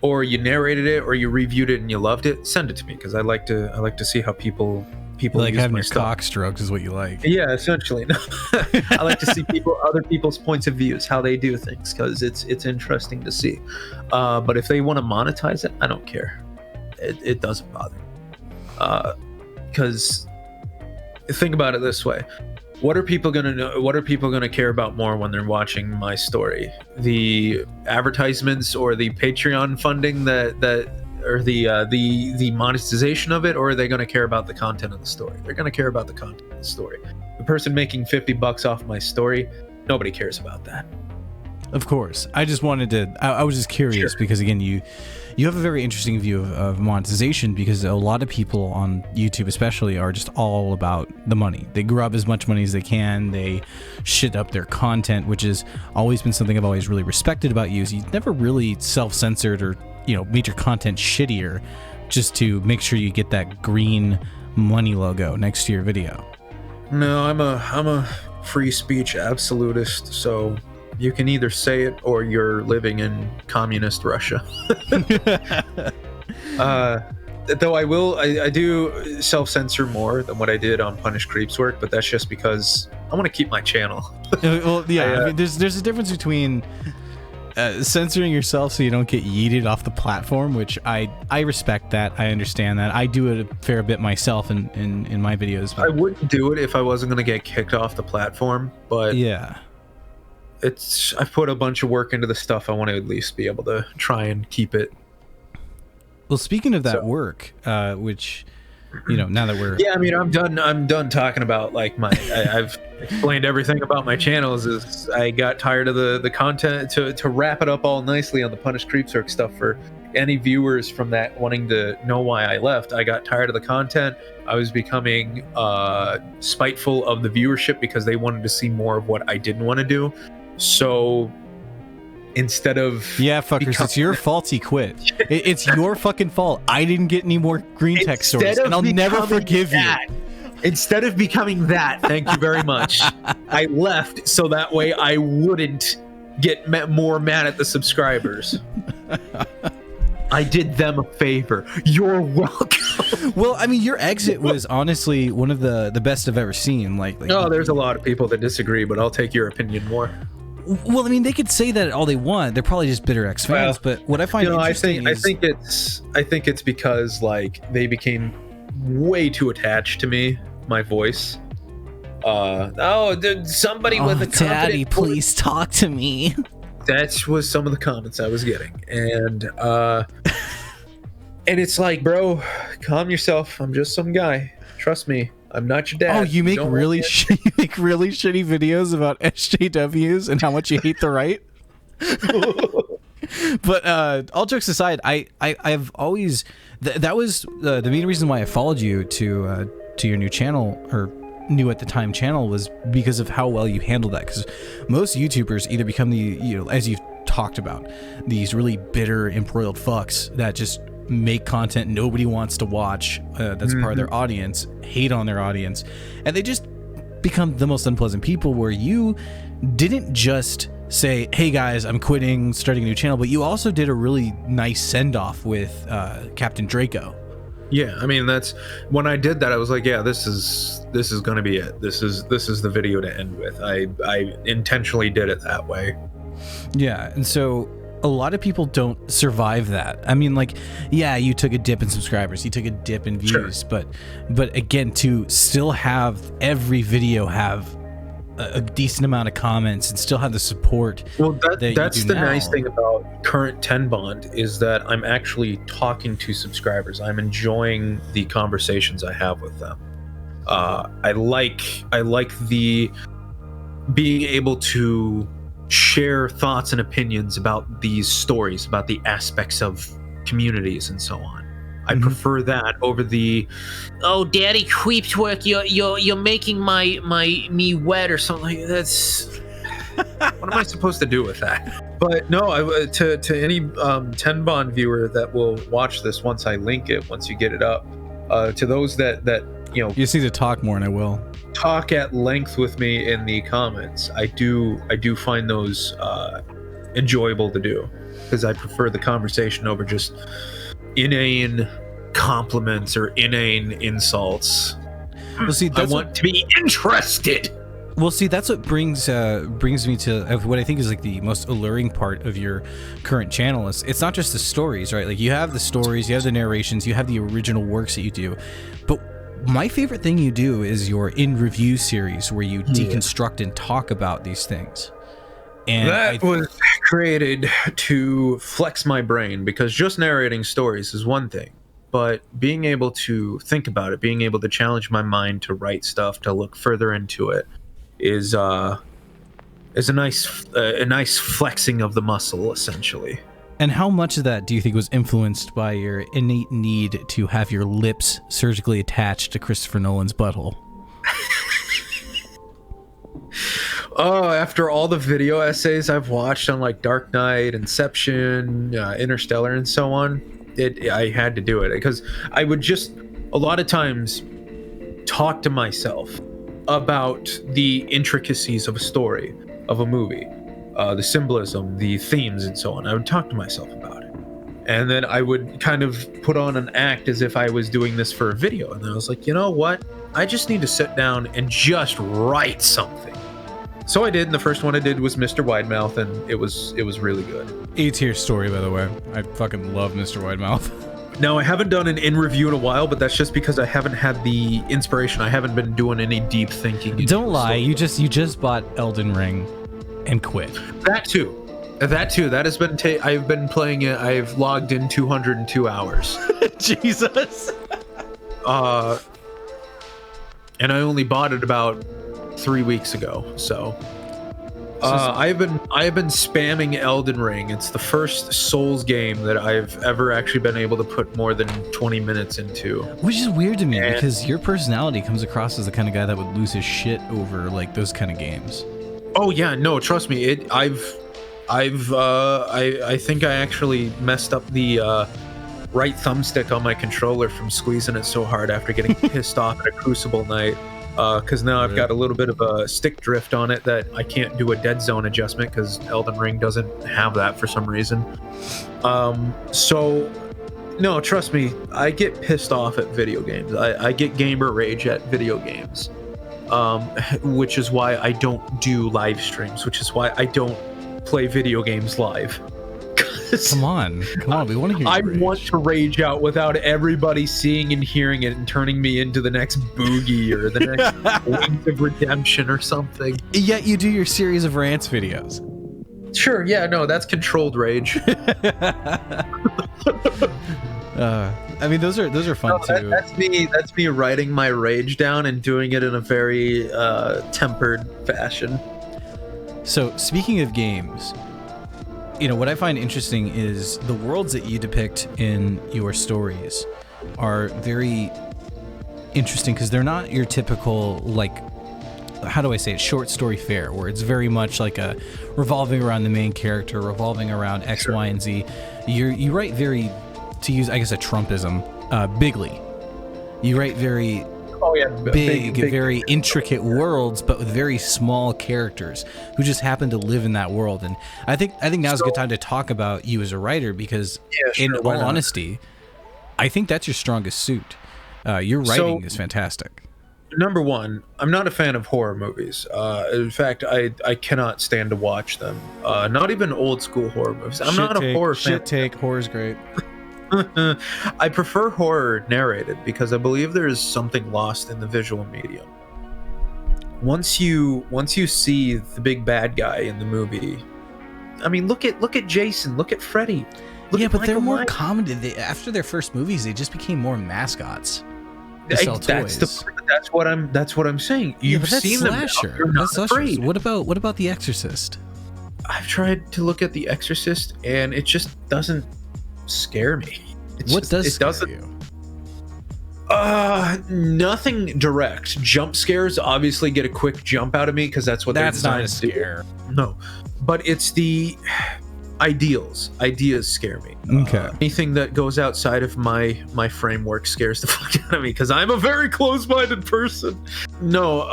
or you narrated it, or you reviewed it and you loved it. Send it to me, because I like to see how people like use having my your stuff. cock strokes is what you like. Yeah, essentially. I like to see other people's points of views, how they do things, because it's interesting to see. But if they want to monetize it, I don't care. It doesn't bother me. Because think about it this way. What are people gonna know? What are people gonna care about more when they're watching my story? The advertisements or the Patreon funding or the monetization of it, or are they gonna care about the content of the story? They're gonna care about the content of the story. The person making $50 off my story, nobody cares about that. Of course. I just wanted to. I was just curious, Sure. because again, you have a very interesting view of monetization, because a lot of people on YouTube especially are just all about the money. They grab as much money as they can. They shit up their content, which has always been something I've always really respected about you. Is you've never really self-censored or made your content shittier just to make sure you get that green money logo next to your video. No, I'm a free speech absolutist, so you can either say it or you're living in communist Russia. Though I do self-censor more than what I did on Punished Creep's work, but that's just because I want to keep my channel. Well, yeah, I mean, there's a difference between censoring yourself so you don't get yeeted off the platform, which I respect that. I understand that. I do it a fair bit myself in my videos. I wouldn't do it if I wasn't going to get kicked off the platform, but yeah, I've put a bunch of work into the stuff. I want to at least be able to try and keep it. Well, speaking of that work, which, you know, now that we're... Yeah, I mean, I'm done talking about, like, I've explained everything about my channels. Is I got tired of the content. To wrap it up all nicely on the Punished Creepzerk stuff for any viewers from that wanting to know why I left. I got tired of the content. I was becoming spiteful of the viewership because they wanted to see more of what I didn't want to do. So instead of... Yeah, fuckers, it's your fault he quit. It's your fucking fault. I didn't get any more green tech stories, and I'll never forgive you. Instead of becoming that, thank you very much, I left so that way I wouldn't get more mad at the subscribers. I did them a favor. You're welcome. Well, I mean, your exit was honestly one of the best I've ever seen. Like oh, there's a lot of people that disagree, but I'll take your opinion more. Well, I mean, they could say that all they want. They're probably just bitter ex-fans. But what I find interesting I think it's because, like, they became way too attached to me, my voice. Somebody with a daddy, please talk to me. That was some of the comments I was getting, and it's like, bro, calm yourself. I'm just some guy. Trust me. I'm not your dad. Oh, you make really shitty videos about SJWs and how much you hate the right. But all jokes aside, I've always that was the main reason why I followed you to your new channel, or new at the time channel, was because of how well you handled that. Because most YouTubers either become as you've talked about, these really bitter, embroiled fucks that just make content nobody wants to watch, that's part of their audience, hate on their audience, and they just become the most unpleasant people. Where you didn't just say, hey guys, I'm quitting, starting a new channel, but you also did a really nice send-off with Captain Draco. Yeah, I mean, that's when I did that, I was like, yeah, this is gonna be it. This is the video to end with. I intentionally did it that way. Yeah, and so a lot of people don't survive that. I mean, like, yeah, you took a dip in subscribers, you took a dip in views, sure. but again, to still have every video have a decent amount of comments and still have the support. Well, that's the nice thing about current Tenbond, is that I'm actually talking to subscribers. I'm enjoying the conversations I have with them. I like the being able to share thoughts and opinions about these stories, about the aspects of communities and so on. I prefer that over the, oh, daddy creepswork, you're making me wet or something. That's what am I supposed to do with that? But no, to any Tenbond viewer that will watch this once I link it, once you get it up, to those that you just need to talk more, and I will talk at length with me in the comments. I do find those enjoyable to do, because I prefer the conversation over just inane compliments or inane insults. Well, see, I want to be interested. Well, see, that's what brings me to what I think is like the most alluring part of your current channel. It's not just the stories, right? Like, you have the stories, you have the narrations, you have the original works that you do, but my favorite thing you do is your in review series, where you deconstruct and talk about these things. And that was created to flex my brain, because just narrating stories is one thing, but being able to think about it, being able to challenge my mind to write stuff, to look further into it, is a nice flexing of the muscle, essentially. And how much of that do you think was influenced by your innate need to have your lips surgically attached to Christopher Nolan's butthole? Oh, after all the video essays I've watched on, like, Dark Knight, Inception, Interstellar, and so on, I had to do it, because I would just a lot of times talk to myself about the intricacies of a story, of a movie, the symbolism, the themes, and so on. I would talk to myself about it, and then I would kind of put on an act as if I was doing this for a video. And then I was like, you know what? I just need to sit down and just write something. So I did, and the first one I did was Mr. Widemouth, and it was really good. A-tier story, by the way. I fucking love Mr. Widemouth. Now, I haven't done an in-review in a while, but that's just because I haven't had the inspiration. I haven't been doing any deep thinking. Don't lie, you just bought Elden Ring and quit. That too. That has been. I've been playing it. I've logged in 202 hours. Jesus. And I only bought it about 3 weeks ago. So, I've been spamming Elden Ring. It's the first Souls game that I've ever actually been able to put more than 20 minutes into. Which is weird to me because your personality comes across as the kind of guy that would lose his shit over like those kind of games. Oh yeah, no, trust me. I think I actually messed up the right thumbstick on my controller from squeezing it so hard after getting pissed off at a Crucible night. Because now I've got a little bit of a stick drift on it that I can't do a dead zone adjustment because Elden Ring doesn't have that for some reason. So, no, trust me, I get pissed off at video games. I get gamer rage at video games, which is why I don't do live streams, which is why I don't play video games live. Come on, we want to hear. I want to rage out without everybody seeing and hearing it and turning me into the next Boogie or the next Wings of Redemption or something. Yet you do your series of rants videos. Sure, yeah, no, that's controlled rage. I mean, those are fun too. That's me writing my rage down and doing it in a very tempered fashion. So, speaking of games, you know, what I find interesting is the worlds that you depict in your stories are very interesting because they're not your typical, like, how do I say it, short story fare, where it's very much like a revolving around the main character, revolving around X, Y, and Z. You write very, to use, I guess, a Trumpism, bigly. You write very... Oh yeah, big, very intricate worlds, but with very small characters who just happen to live in that world. And I think now's a good time to talk about you as a writer because, in all honesty, I think that's your strongest suit. Your writing is fantastic. Number one, I'm not a fan of horror movies. In fact, I cannot stand to watch them. Not even old school horror movies. I'm not a horror fan. Horror's great. I prefer horror narrated because I believe there is something lost in the visual medium. Once you see the big bad guy in the movie, I mean, look at Jason, look at Freddy. Yeah, but they're more common. After their first movies, they just became more mascots. That's what I'm saying. You've seen slasher. them. You're not afraid. What about The Exorcist? I've tried to look at The Exorcist, and it just doesn't scare me. What does scare you? Nothing direct. Jump scares obviously get a quick jump out of me because that's what they're designed to do. That's not a scare. No, but it's the ideas scare me. Okay. Anything that goes outside of my framework scares the fuck out of me because I'm a very close-minded person. No,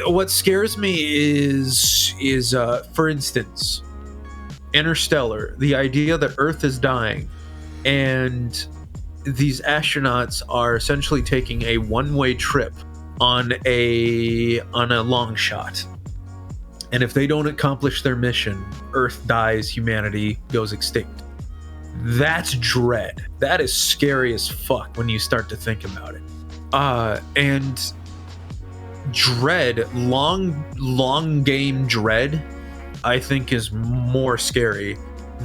what scares me is for instance, Interstellar, the idea that Earth is dying and these astronauts are essentially taking a one-way trip on a long shot. And if they don't accomplish their mission, Earth dies, humanity goes extinct. That's dread. That is scary as fuck when you start to think about it. And dread, long game dread, I think is more scary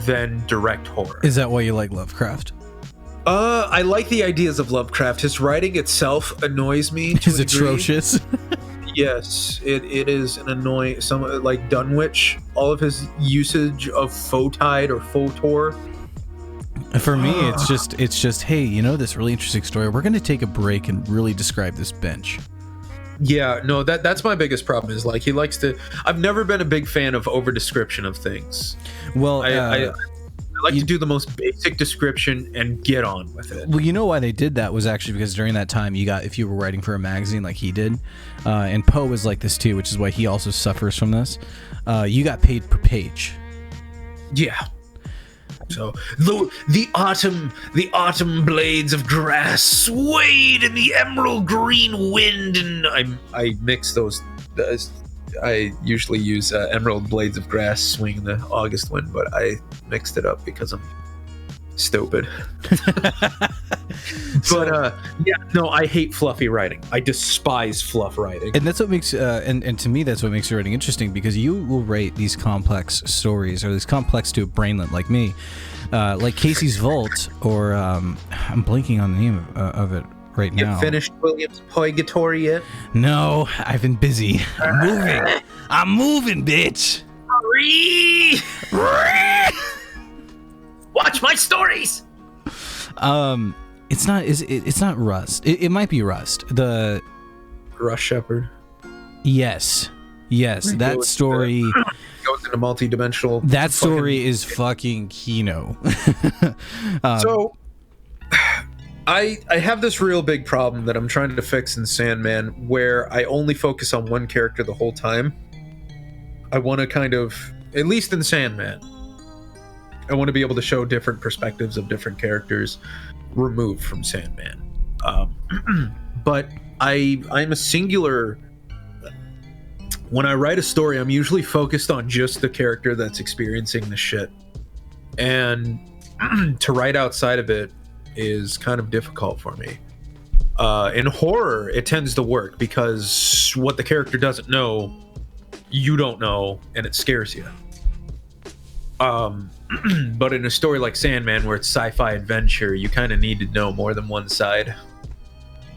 than direct horror. Is that why you like Lovecraft? I like the ideas of Lovecraft. His writing itself annoys me. It's atrocious. Yes, it is an annoying. Some like Dunwich, all of his usage of photide or photor. For me, it's just hey, you know this really interesting story. We're going to take a break and really describe this bench. Yeah, no, that's my biggest problem is like he likes to. I've never been a big fan of over description of things. Well, I like to do the most basic description and get on with it. Well, you know why they did that was actually because during that time if you were writing for a magazine like he did, and Poe was like this too, which is why he also suffers from this. You got paid per page. Yeah. So the autumn blades of grass swayed in the emerald green wind, and I mix those. I usually use Emerald Blades of Grass swing the August Wind, but I mixed it up because I'm stupid. But yeah, no, I hate fluffy writing. I despise fluff writing. And that's what makes and to me that's what makes your writing interesting, because you will write these complex stories, or these complex to a brainlet like me, like Casey's Vault, or I'm blanking on the name of it right now. You finished William's Purgatory yet? No, I've been busy. I'm moving, bitch. Watch my stories. It's not. It's not Rust. It might be Rust. The Rust Shepherd. Yes. That story goes into multi-dimensional. That story is fucking Kino. So, I have this real big problem that I'm trying to fix in Sandman, where I only focus on one character the whole time. I want to kind of, at least in Sandman, I want to be able to show different perspectives of different characters removed from Sandman. But I'm a singular. When I write a story, I'm usually focused on just the character that's experiencing the shit. And to write outside of it is kind of difficult for me. In horror, it tends to work because what the character doesn't know, you don't know, and it scares you. But in a story like Sandman, where it's sci-fi adventure, you kind of need to know more than one side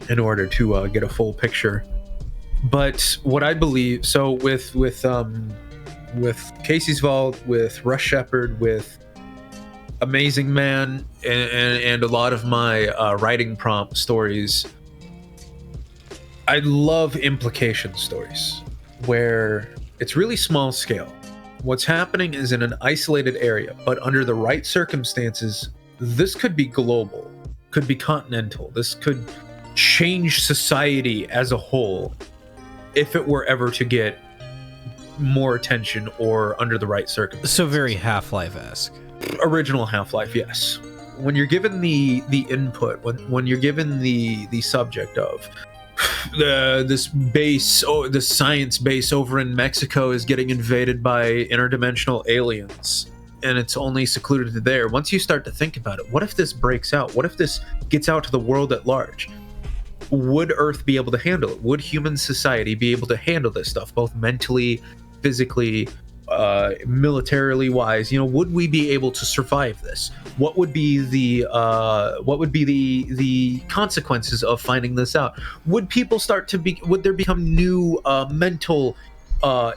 in order to get a full picture. But what I believe, so with Casey's Vault, with Rust Shepherd, with Amazing Man, and a lot of my writing prompt stories, I love implication stories where it's really small scale. What's happening is in an isolated area, but under the right circumstances, this could be global, could be continental. This could change society as a whole if it were ever to get more attention or under the right circumstances. So very Half-Life-esque. Original Half-Life, yes. When you're given the input, when you're given the subject of this base, the science base over in Mexico is getting invaded by interdimensional aliens, and it's only secluded to there. Once you start to think about it, what if this breaks out? What if this gets out to the world at large? Would Earth be able to handle it? Would human society be able to handle this stuff, both mentally, physically, militarily wise? You know, would we be able to survive this? What would be the consequences of finding this out? Would people would there become new mental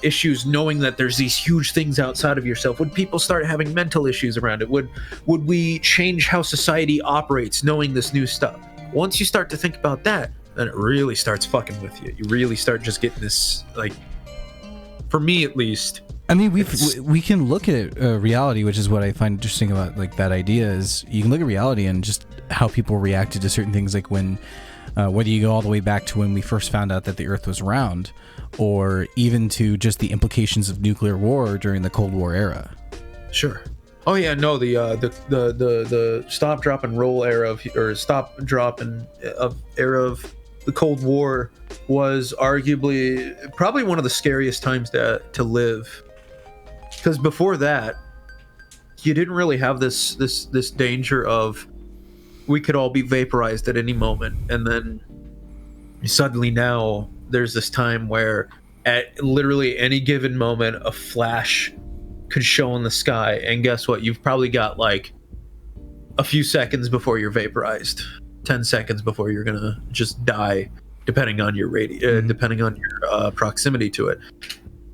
issues knowing that there's these huge things outside of yourself? Would people start having mental issues around it? Would we change how society operates knowing this new stuff? Once you start to think about that, then it really starts fucking with you. You really start just getting this, like, for me at least. I mean, we can look at reality, which is what I find interesting about like that idea, is you can look at reality and just how people reacted to certain things, like when whether you go all the way back to when we first found out that the Earth was round, or even to just the implications of nuclear war during the Cold War era. Sure. Oh yeah, no, the stop, drop, and roll era of era of the Cold War was arguably probably one of the scariest times to live. Because before that, you didn't really have this danger of we could all be vaporized at any moment, and then suddenly now there's this time where at literally any given moment a flash could show in the sky, and guess what? You've probably got like a few seconds before you're vaporized, 10 seconds before you're gonna just die, depending on your depending on your proximity to it.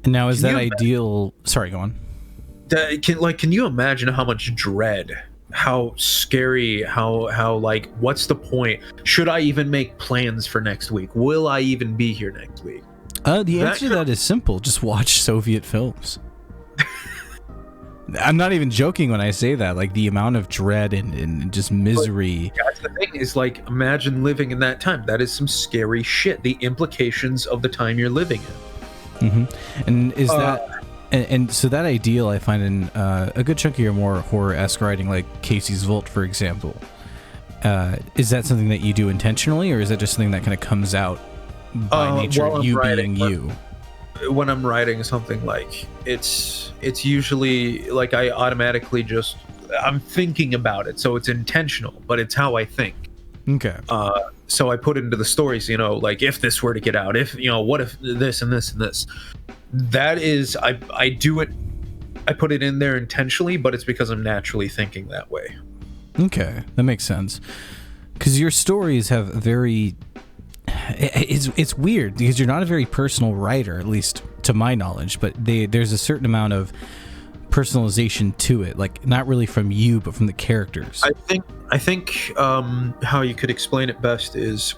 And now, is that ideal? Sorry, go on. Can you imagine how much dread, how scary, how like, what's the point? Should I even make plans for next week? Will I even be here next week? The answer to that is simple. Just watch Soviet films. I'm not even joking when I say that. Like, the amount of dread and just misery. But that's the thing, is like, imagine living in that time. That is some scary shit. The implications of the time you're living in. Mm-hmm. And is that, and so that ideal I find in a good chunk of your more horror-esque writing, like Casey's Vault, for example. Is that something that you do intentionally, or is that just something that kind of comes out by nature, you being you? when I'm writing something, like it's usually like I automatically just I'm thinking about it, so it's intentional, but it's how I think. Okay. So I put it into the stories, like if this were to get out, if what if this and this and this. That is, I do it. I put it in there intentionally, but it's because I'm naturally thinking that way. Okay, that makes sense. Because your stories have very... It's weird because you're not a very personal writer, at least to my knowledge, but there's a certain amount of personalization to it, like not really from you but from the characters. I think how you could explain it best is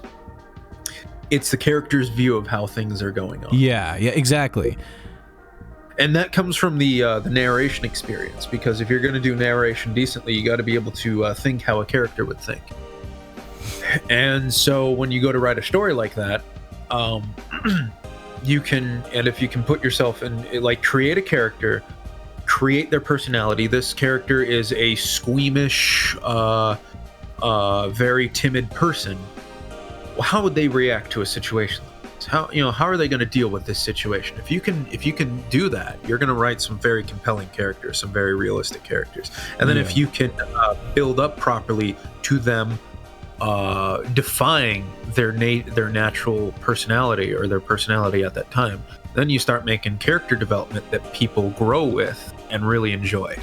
it's the character's view of how things are going on. Yeah, exactly. And that comes from the narration experience, because if you're going to do narration decently, you got to be able to think how a character would think. And so when you go to write a story like that, you can, and if you can put yourself in, like, create a character, create their personality. This character is a squeamish, very timid person. Well, how would they react to a situation like this? How are they going to deal with this situation? If you can do that, you're going to write some very compelling characters, some very realistic characters. And then if you can build up properly to them defying their natural personality or their personality at that time, then you start making character development that people grow with and really enjoy.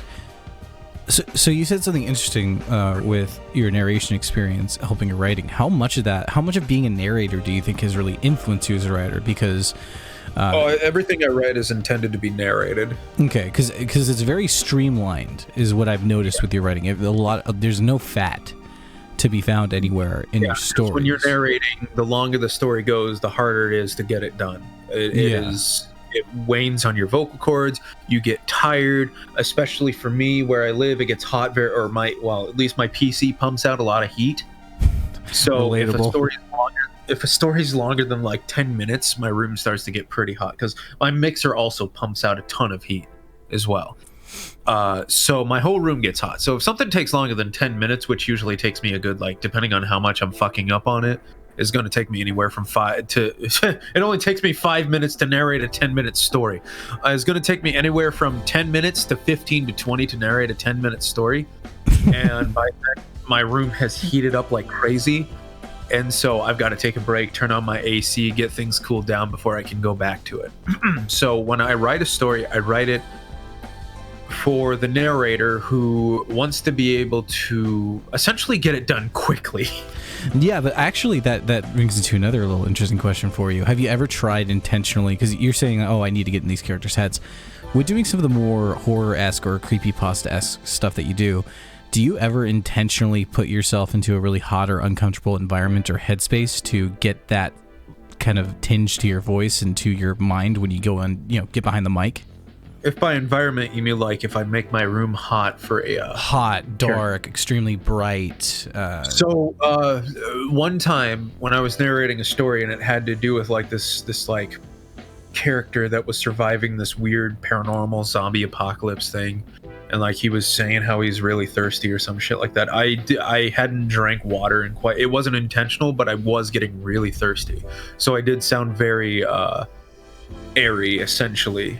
So you said something interesting with your narration experience helping your writing. How much of being a narrator do you think has really influenced you as a writer? Because everything I write is intended to be narrated. Okay, because it's very streamlined, is what I've noticed with your writing. There's no fat to be found anywhere in your stories. When you're narrating, the longer the story goes, the harder it is to get it done. It wanes on your vocal cords. You get tired, especially for me where I live. It gets hot at least my PC pumps out a lot of heat. So if a story's longer than like 10 minutes, my room starts to get pretty hot, because my mixer also pumps out a ton of heat as well. So my whole room gets hot. So if something takes longer than 10 minutes, which usually takes me a good, like, depending on how much I'm fucking up on it, is going to take me anywhere from 5 to it only takes me 5 minutes to narrate a 10-minute story. It's going to take me anywhere from 10 minutes to 15 to 20 to narrate a 10-minute story. And by then, my room has heated up like crazy. And so I've got to take a break, turn on my AC, get things cooled down before I can go back to it. So when I write a story, I write it for the narrator who wants to be able to essentially get it done quickly. Yeah, but actually that brings me to another little interesting question for you. Have you ever tried intentionally, because you're saying, oh, I need to get in these characters' heads, with doing some of the more horror-esque or creepypasta-esque stuff that you do you ever intentionally put yourself into a really hot or uncomfortable environment or headspace to get that kind of tinge to your voice and to your mind when you go and get behind the mic? If by environment you mean like if I make my room hot for a hot, dark, extremely bright. So one time when I was narrating a story and it had to do with like this like character that was surviving this weird paranormal zombie apocalypse thing, and like he was saying how he's really thirsty or some shit like that. I hadn't drank water in quite. It wasn't intentional, but I was getting really thirsty, so I did sound very airy essentially.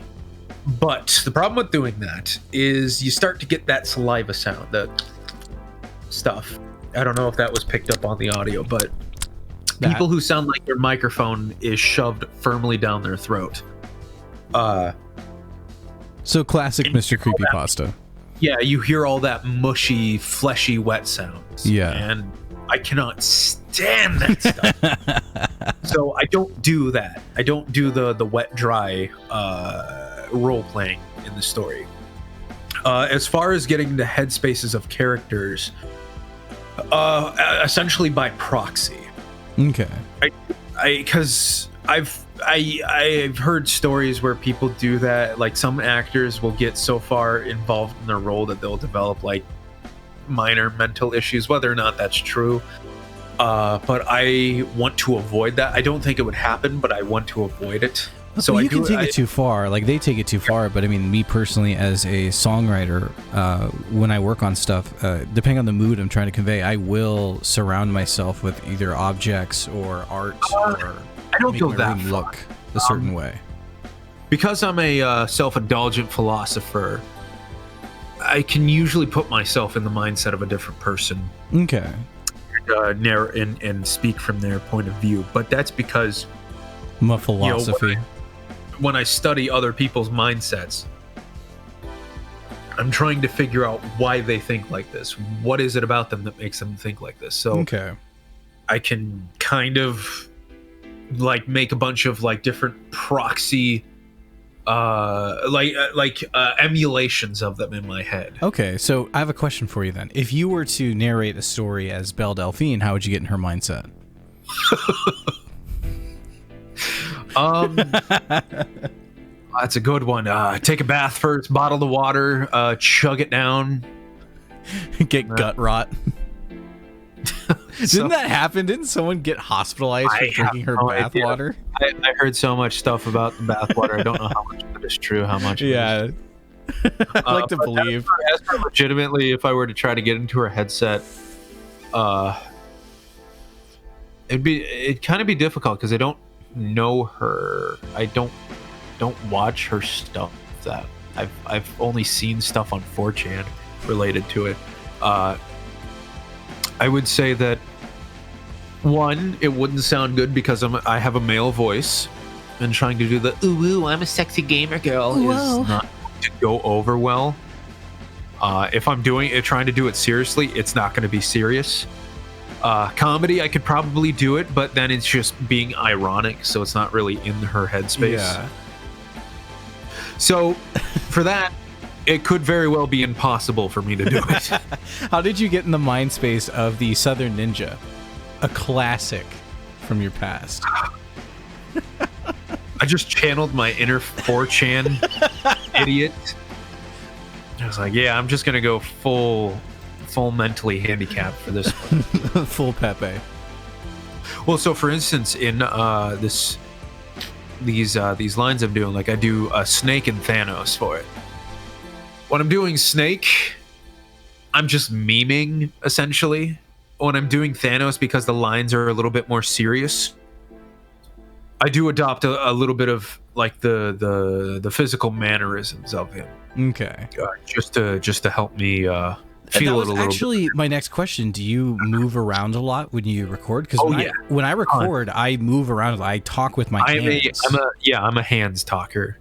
But the problem with doing that is you start to get that saliva sound, that stuff. I don't know if that was picked up on the audio, but people who sound like their microphone is shoved firmly down their throat. So classic Mr. Creepypasta. Yeah, you hear all that mushy, fleshy, wet sounds. Yeah. And I cannot stand that stuff. So I don't do that. I don't do the wet, dry role playing in the story. As far as getting the headspaces of characters, essentially by proxy. Okay. Because I've heard stories where people do that. Like some actors will get so far involved in their role that they'll develop like minor mental issues, whether or not that's true. But I want to avoid that. I don't think it would happen, but I want to avoid it. So you can take it too far. Like they take it too far. But I mean, me personally, as a songwriter, when I work on stuff, depending on the mood I'm trying to convey, I will surround myself with either objects or art or I don't make go my that room far. look a certain way. because I'm a self-indulgent philosopher, I can usually put myself in the mindset of a different person. Okay. And speak from their point of view. But that's because My philosophy. When I study other people's mindsets, I'm trying to figure out why they think like this. What is it about them that makes them think like this? So Okay. I can kind of like make a bunch of like different proxy emulations of them in my head. Okay, so I have a question for you then. If you were to narrate a story as Belle Delphine, how would you get in her mindset? That's a good one. Take a bath first, bottle the water, chug it down. Get gut rot. Didn't that happen? Didn't someone get hospitalized for drinking her bath water? I heard so much stuff about the bath water. I don't know how much of it is true, how much. Yeah. I'd like to believe. As for legitimately, if I were to try to get into her headset, it'd kind of be difficult because I don't know her. I don't watch her stuff. That I've only seen stuff on 4chan related to it. I would say that one, it wouldn't sound good because I have a male voice, and trying to do the ooh, I'm a sexy gamer girl is not to go over well. If I'm doing it, trying to do it seriously, it's not going to be serious. Comedy, I could probably do it, but then it's just being ironic, so it's not really in her headspace. Yeah. So for that, it could very well be impossible for me to do it. How did you get in the mind space of the Southern Ninja? A classic from your past. I just channeled my inner 4chan idiot. I was like, yeah, I'm just going to go full mentally handicapped for this one. Full Pepe. Well, so for instance, in these lines I'm doing, like I do Snake and Thanos for it. When I'm doing Snake, I'm just memeing, essentially. When I'm doing Thanos, because the lines are a little bit more serious, I do adopt a little bit of like the physical mannerisms of him. Okay. Just to help me feel that it a was little actually bit. My next question. Do you move around a lot when you record? Because when I record, I move around. I talk with my hands. I'm a hands talker.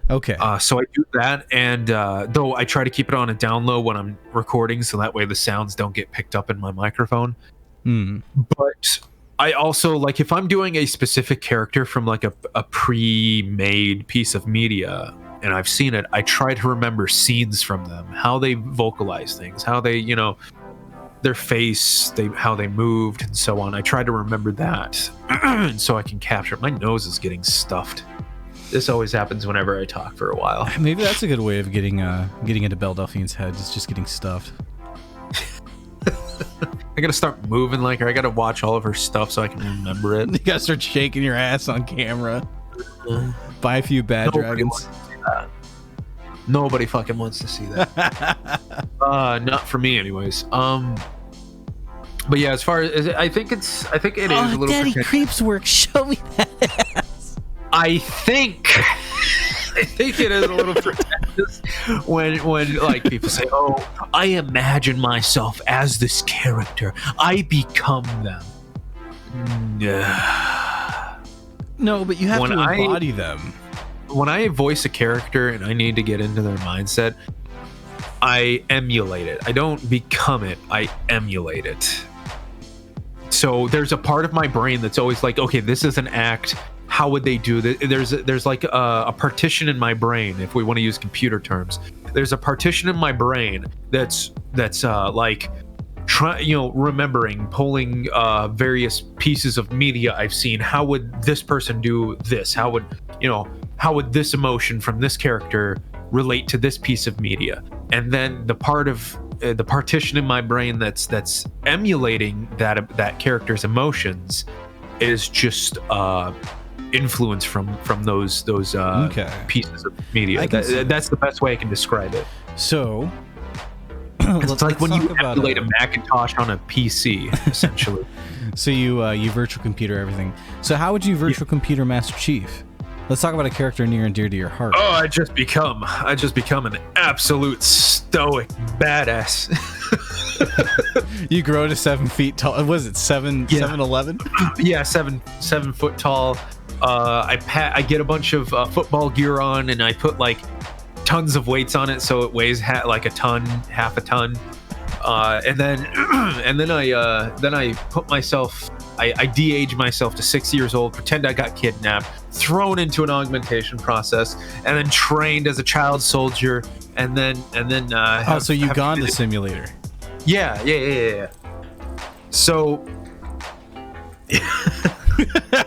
Okay. So I do that, and though I try to keep it on a down low when I'm recording, so that way the sounds don't get picked up in my microphone. But I also, like, if I'm doing a specific character from like a pre-made piece of media and I've seen it, I try to remember scenes from them, how they vocalize things, how they, their face, how they moved, and so on. I try to remember that, so I can capture it. My nose is getting stuffed. This always happens whenever I talk for a while. Maybe that's a good way of getting into Belle Delphine's head. Is just getting stuffed. I gotta start moving like her. I gotta watch all of her stuff so I can remember it. You gotta start shaking your ass on camera. Buy a few bad dragons. Nobody fucking wants to see that. Not for me, anyways. But yeah, as far as I think it is a little. Daddy Creeps work. Show me that ass. I think it is a little pretentious when like people say, "Oh, I imagine myself as this character. I become them." No, but you have to embody them. When I voice a character and I need to get into their mindset, I emulate it. I don't become it. I emulate it. So there's a part of my brain that's always like, okay, this is an act. How would they do that? There's like a partition in my brain, if we want to use computer terms. There's a partition in my brain that's like remembering, pulling various pieces of media I've seen. How would this person do this? How would this emotion from this character relate to this piece of media? And then the part of the partition in my brain that's emulating that character's emotions is just influence from those pieces of media. That's the best way I can describe it. So it's like when you emulate a Macintosh on a PC, essentially. So you virtual computer everything. So how would you virtual computer Master Chief? Let's talk about a character near and dear to your heart. Oh, I just become an absolute stoic badass. You grow to 7 feet tall. Was it 7'11"? Yeah, 7 foot tall. I get a bunch of football gear on, and I put like tons of weights on it, so it weighs like a ton, half a ton. And then I put myself. I de-age myself to 6 years old, pretend I got kidnapped, thrown into an augmentation process, and then trained as a child soldier, and then so Uganda simulator. Yeah. So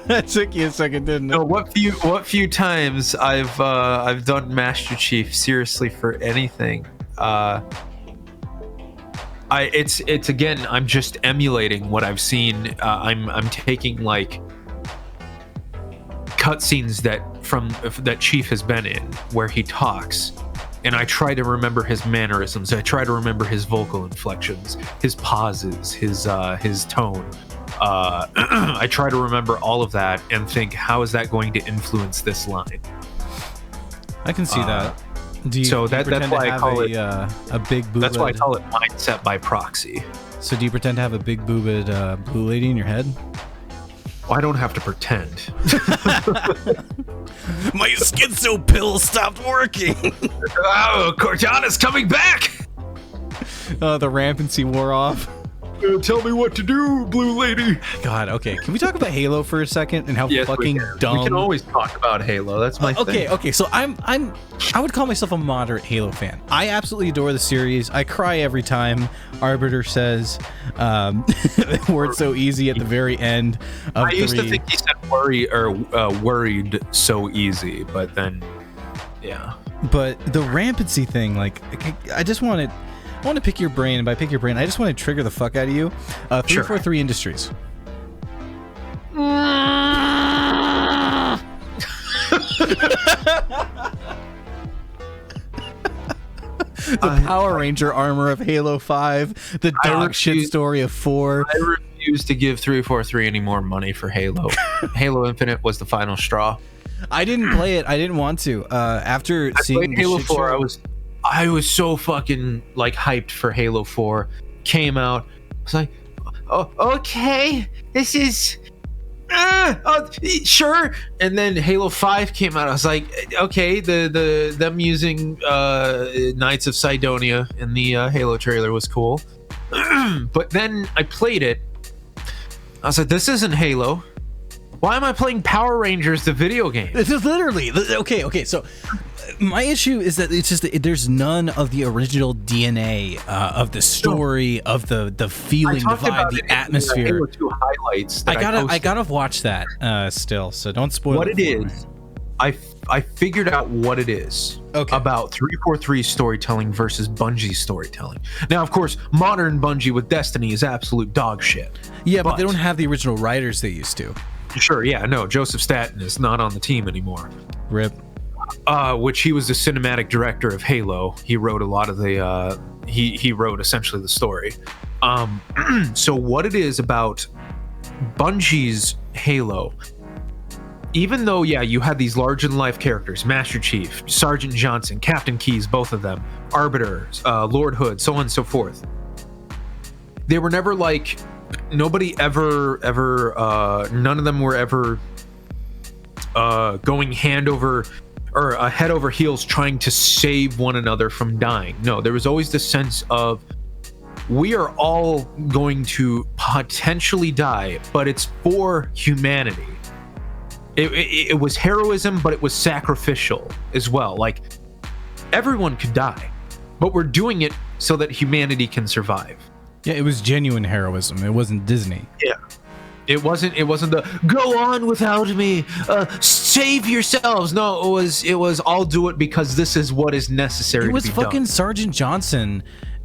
that took you a second, didn't it? no, what few times I've done Master Chief seriously for anything. It's again, I'm just emulating what I've seen. I'm taking like cutscenes that Chief has been in where he talks, and I try to remember his mannerisms. I try to remember his vocal inflections, his pauses, his tone. I try to remember all of that and think, how is that going to influence this line? I can see that. That's why I call it a big boobed. That's why I call it mindset by proxy. So do you pretend to have a big boobed blue lady in your head? Well, I don't have to pretend. My schizo pill stopped working. Oh, Cortana's coming back. The rampancy wore off. Tell me what to do, blue lady. God, okay. Can we talk about Halo for a second and how fucking dumb? We can always talk about Halo. That's my thing. Okay. So I would call myself a moderate Halo fan. I absolutely adore the series. I cry every time Arbiter says the word so easy at the very end of I used to think he said worried so easy, but then yeah. But the rampancy thing, like, I just want to pick your brain, and by pick your brain, I just want to trigger the fuck out of you. 343 Industries. The Power Ranger armor of Halo 5, the dog shit story of 4. I refuse to give 343 any more money for Halo. Halo Infinite was the final straw. I didn't play it. I didn't want to. After seeing Halo 4, I was so fucking like hyped for Halo 4. Came out. I was like, oh, okay, this is sure. And then Halo 5 came out. I was like, okay, them using Knights of Sidonia in the Halo trailer was cool. But then I played it. I was like, this isn't Halo. Why am I playing Power Rangers, the video game? This is literally okay. So my issue is that it's just that there's none of the original DNA of the story, of the feeling, the vibe, the atmosphere. Halo 2 highlights. I gotta watch that still. So don't spoil what it is. I figured out what it is about 343 storytelling versus Bungie's storytelling. Now, of course, modern Bungie with Destiny is absolute dog shit. Yeah, but they don't have the original writers they used to. Sure, yeah, no, Joseph Staten is not on the team anymore. RIP. Which he was the cinematic director of Halo. He wrote a lot of the he wrote essentially the story. So what it is about Bungie's Halo, even though you had these larger than life characters, Master Chief, Sergeant Johnson, Captain Keyes, both of them, Arbiter, Lord Hood, so on and so forth, they were never like, nobody ever none of them were ever going hand over or head over heels trying to save one another from dying. No, there was always this sense of, we are all going to potentially die, but it's for humanity. It was heroism, but it was sacrificial as well. Like, everyone could die, but we're doing it so that humanity can survive. Yeah, it was genuine heroism. It wasn't Disney. Yeah. It wasn't the go on without me, save yourselves. No, it was I'll do it because this is what is necessary. It was to be fucking done. Sergeant Johnson,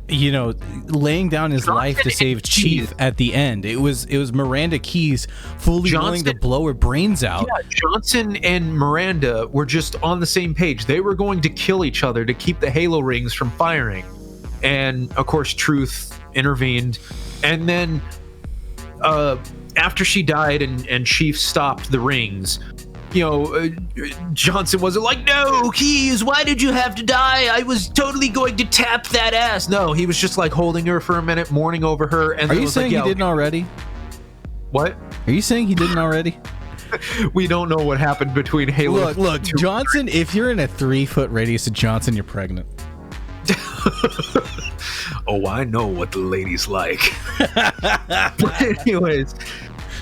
laying down his life to save Chief at the end. It was Miranda Keyes fully willing to blow her brains out. Yeah, Johnson and Miranda were just on the same page. They were going to kill each other to keep the Halo rings from firing. And of course, Truth intervened. And then after she died and Chief stopped the rings, Johnson wasn't like, no, Keys, why did you have to die? I was totally going to tap that ass. No, he was just like holding her for a minute, mourning over her. And are you saying he didn't already? What? Are you saying he didn't already? We don't know what happened between Halo. Look, Johnson, if you're in a 3-foot radius of Johnson, you're pregnant. Oh, I know what the ladies like. But anyways,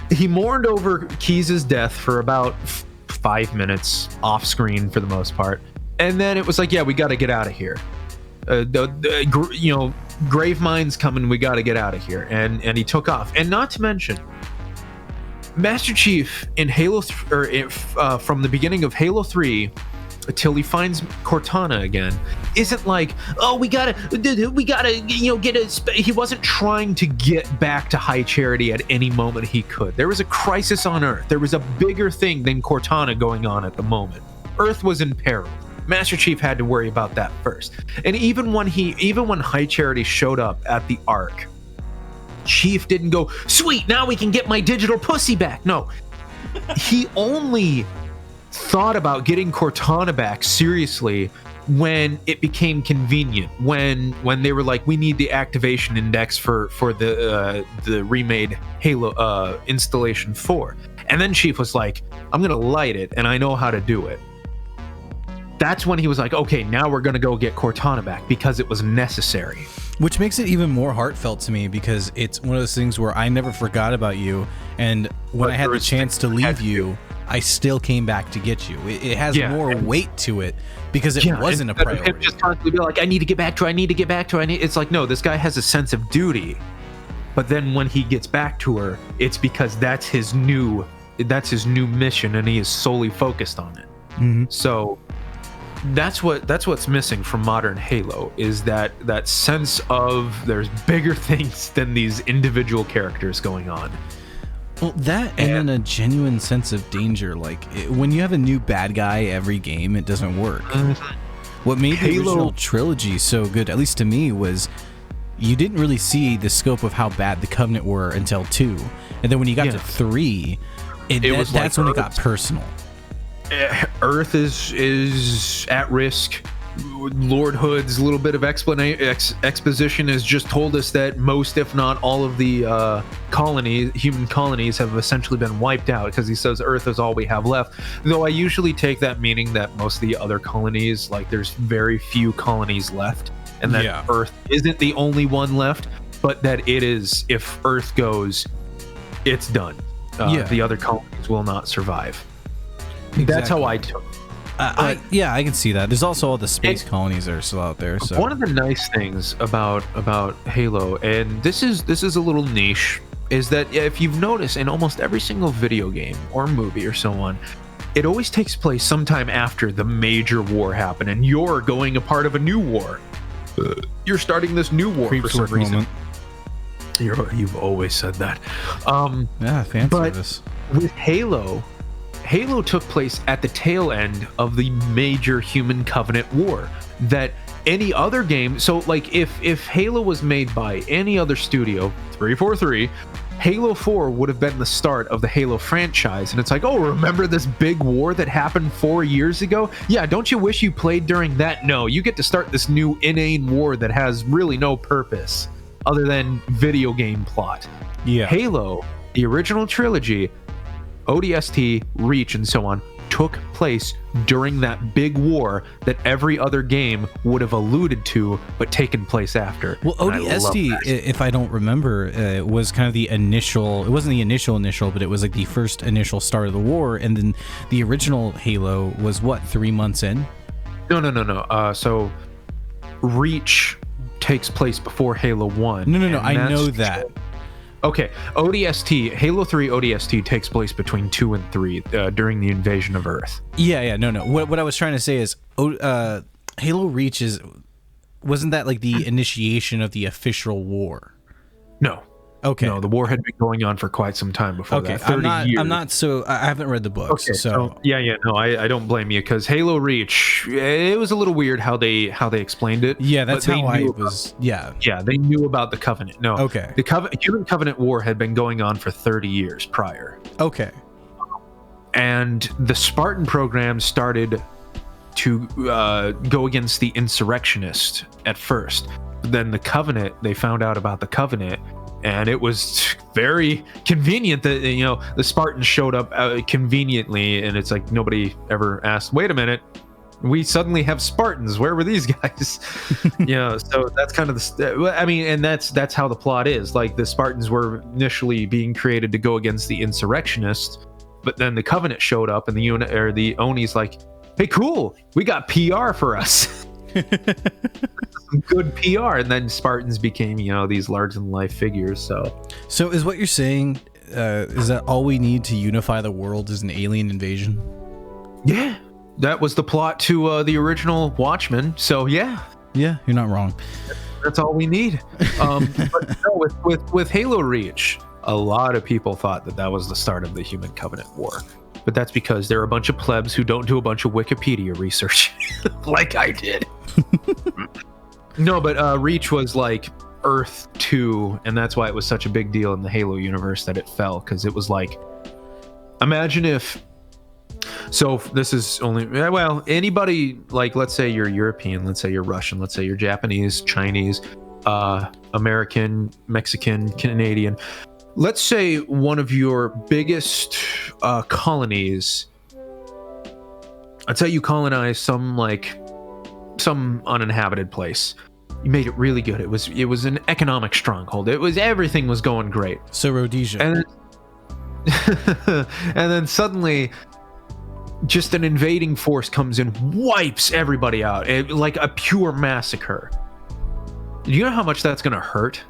he mourned over Keys' death for about 5 minutes off screen for the most part, and then it was like, yeah, we got to get out of here. Grave Mind's coming, we got to get out of here, and he took off. And not to mention, Master Chief in Halo from the beginning of Halo 3 until he finds Cortana again, isn't like, oh, we gotta he wasn't trying to get back to High Charity at any moment he could. There was a crisis on Earth. There was a bigger thing than Cortana going on at the moment. Earth was in peril. Master Chief had to worry about that first. And even when High Charity showed up at the Ark, Chief didn't go, sweet, now we can get my digital pussy back. No, he only thought about getting Cortana back seriously when it became convenient, when they were like, we need the activation index for the remade Halo installation 4. And then Chief was like, I'm gonna light it and I know how to do it. That's when he was like, okay, now we're gonna go get Cortana back, because it was necessary. Which makes it even more heartfelt to me, because it's one of those things where I never forgot about you, and when I had the chance to leave you, I still came back to get you. It has more weight to it because it wasn't a priority. Him just constantly be like, I need to get back to her. It's like, no, this guy has a sense of duty. But then when he gets back to her, it's because that's his new mission, and he is solely focused on it. Mm-hmm. So that's what's missing from modern Halo, is that sense of there's bigger things than these individual characters going on. Well, that and then a genuine sense of danger. Like, when you have a new bad guy every game, it doesn't work. What made the original trilogy so good, at least to me, was you didn't really see the scope of how bad the Covenant were until 2. And then when you got to 3, that's when it got personal. Earth is at risk. Lord Hood's little bit of exposition has just told us that most, if not all, of the human colonies have essentially been wiped out, because he says Earth is all we have left. Though I usually take that meaning that most of the other colonies, like, there's very few colonies left, and that Earth isn't the only one left, but that it is, if Earth goes, it's done. The other colonies will not survive. Exactly. That's how I took it. I can see that. There's also all the space colonies that are still out there. So one of the nice things about Halo, and this is a little niche, is that if you've noticed in almost every single video game or movie or so on, it always takes place sometime after the major war happened, and you're going a part of a new war. You're starting this new war for some reason. You've always said that. Fan service. With Halo took place at the tail end of the major human Covenant war that any other game. So, like, if Halo was made by any other studio, 343, Halo 4 would have been the start of the Halo franchise. And it's like, oh, remember this big war that happened 4 years ago? Yeah, don't you wish you played during that? No, you get to start this new inane war that has really no purpose other than video game plot. Yeah. Halo, the original trilogy, ODST, Reach, and so on, took place during that big war that every other game would have alluded to, but taken place after. Well, ODST, if I don't remember, was kind of the initial. It wasn't the initial, but it was like the first initial start of the war, and then the original Halo was what, 3 months in? No. So Reach takes place before Halo 1. No. I know that. Okay, ODST, Halo 3 ODST takes place between 2 and 3 during the invasion of Earth. No. What I was trying to say is, Halo Reach wasn't that like the initiation of the official war? No. Okay. No, the war had been going on for quite some time before that. 30 years. I haven't read the books. Okay, so no, I don't blame you, because Halo Reach, it was a little weird how they explained it. Yeah, that's how I was. Yeah, they knew about the Covenant. No, okay. The Human Covenant War had been going on for 30 years prior. Okay. and the Spartan program started to go against the insurrectionists at first. But then the Covenant, they found out about the Covenant, and it was very convenient that, you know, the Spartans showed up conveniently, and it's like nobody ever asked, wait a minute, we suddenly have Spartans, where were these guys? You know, so that's kind of and that's how the plot is. Like, the Spartans were initially being created to go against the insurrectionists, but then the Covenant showed up, and the Oni's like, hey, cool, we got PR for us. Some good PR, and then Spartans became, you know, these large-than-life figures. So is what you're saying is that all we need to unify the world is an alien invasion? Yeah, that was the plot to the original Watchmen. So yeah, you're not wrong. That's all we need. But no, with Halo Reach, a lot of people thought that was the start of the Human Covenant War. But that's because there are a bunch of plebs who don't do a bunch of Wikipedia research like I did. No, but Reach was like Earth 2, and that's why it was such a big deal in the Halo universe that it fell, because it was like, imagine if, so this is only, well, anybody, like, let's say you're European, let's say you're Russian, let's say you're Japanese, Chinese, American, Mexican, Canadian. Let's say one of your biggest colonies, let's say you colonized some uninhabited place. You made it really good. It was an economic stronghold. Everything was going great. So Rhodesia. And then suddenly, just an invading force comes in, wipes everybody out, like a pure massacre. Do you know how much that's going to hurt?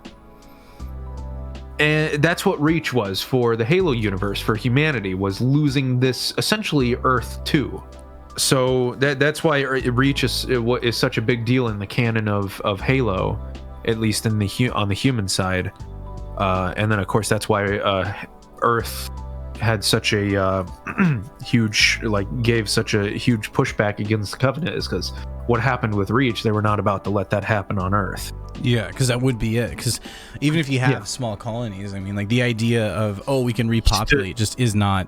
And that's what Reach was for the Halo universe, for humanity, was losing this essentially Earth 2. So that's why Reach is such a big deal in the canon of Halo, at least on the human side. And then of course that's why Earth had such a gave such a huge pushback against the Covenant, is because what happened with Reach, they were not about to let that happen on Earth. Yeah, because that would be it. Because even if you have small colonies, I mean, like, the idea of, we can repopulate just is not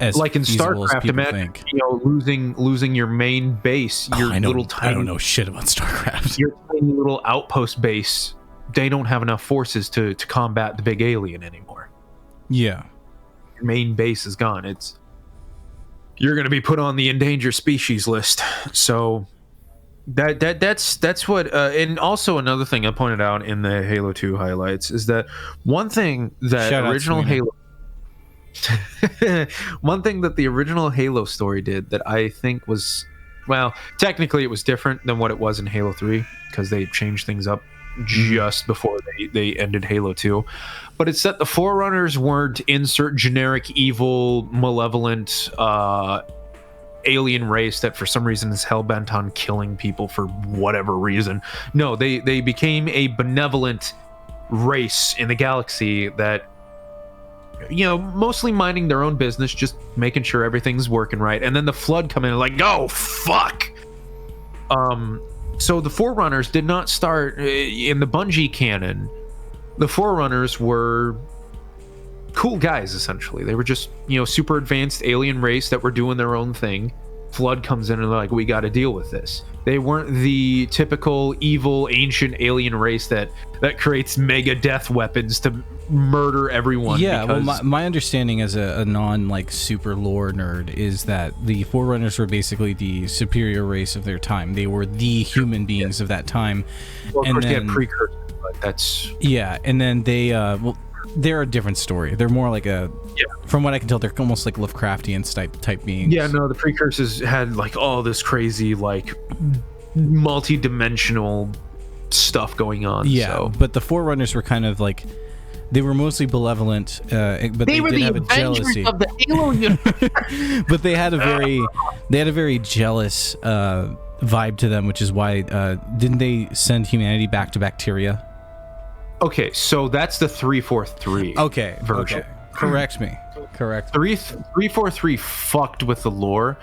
as like in StarCraft. Imagine think. Losing your main base, your little tiny. I don't know shit about StarCraft. Your tiny little outpost base. They don't have enough forces to combat the big alien anymore. Yeah, your main base is gone. You're going to be put on the endangered species list. So that's what. And also another thing I pointed out in the Halo 2 highlights is that one thing that original Halo. One thing that the original Halo story did that I think was, well, technically it was different than what it was in Halo 3, because they changed things up just before they ended Halo 2. But it's that the Forerunners weren't insert generic evil, malevolent alien race that for some reason is hell-bent on killing people for whatever reason. No, they became a benevolent race in the galaxy that, you know, mostly minding their own business, just making sure everything's working right. And then the Flood come in and like, oh fuck. So the Forerunners did not start in the Bungie canon. The Forerunners were cool guys, essentially. They were just, you know, super advanced alien race that were doing their own thing. Flood comes in and they're like, we got to deal with this. They weren't the typical evil ancient alien race that creates mega death weapons to murder everyone. Yeah, well, my understanding as a non super lore nerd is that the Forerunners were basically the superior race of their time. They were the human beings of that time. Well, of course, they had precursors, but that's... Yeah, and then they... they're a different story. They're more like from what I can tell, they're almost like Lovecraftian type beings. Yeah, no, the precursors had like all this crazy, like, multi-dimensional stuff going on. Yeah, so. But the Forerunners were kind of like, they were mostly benevolent, but they did have a jealousy. Of the Halo universe. But they had a very jealous vibe to them, which is why didn't they send humanity back to bacteria? Okay, so that's the 343 version. Okay. Correct me. 343 fucked with the lore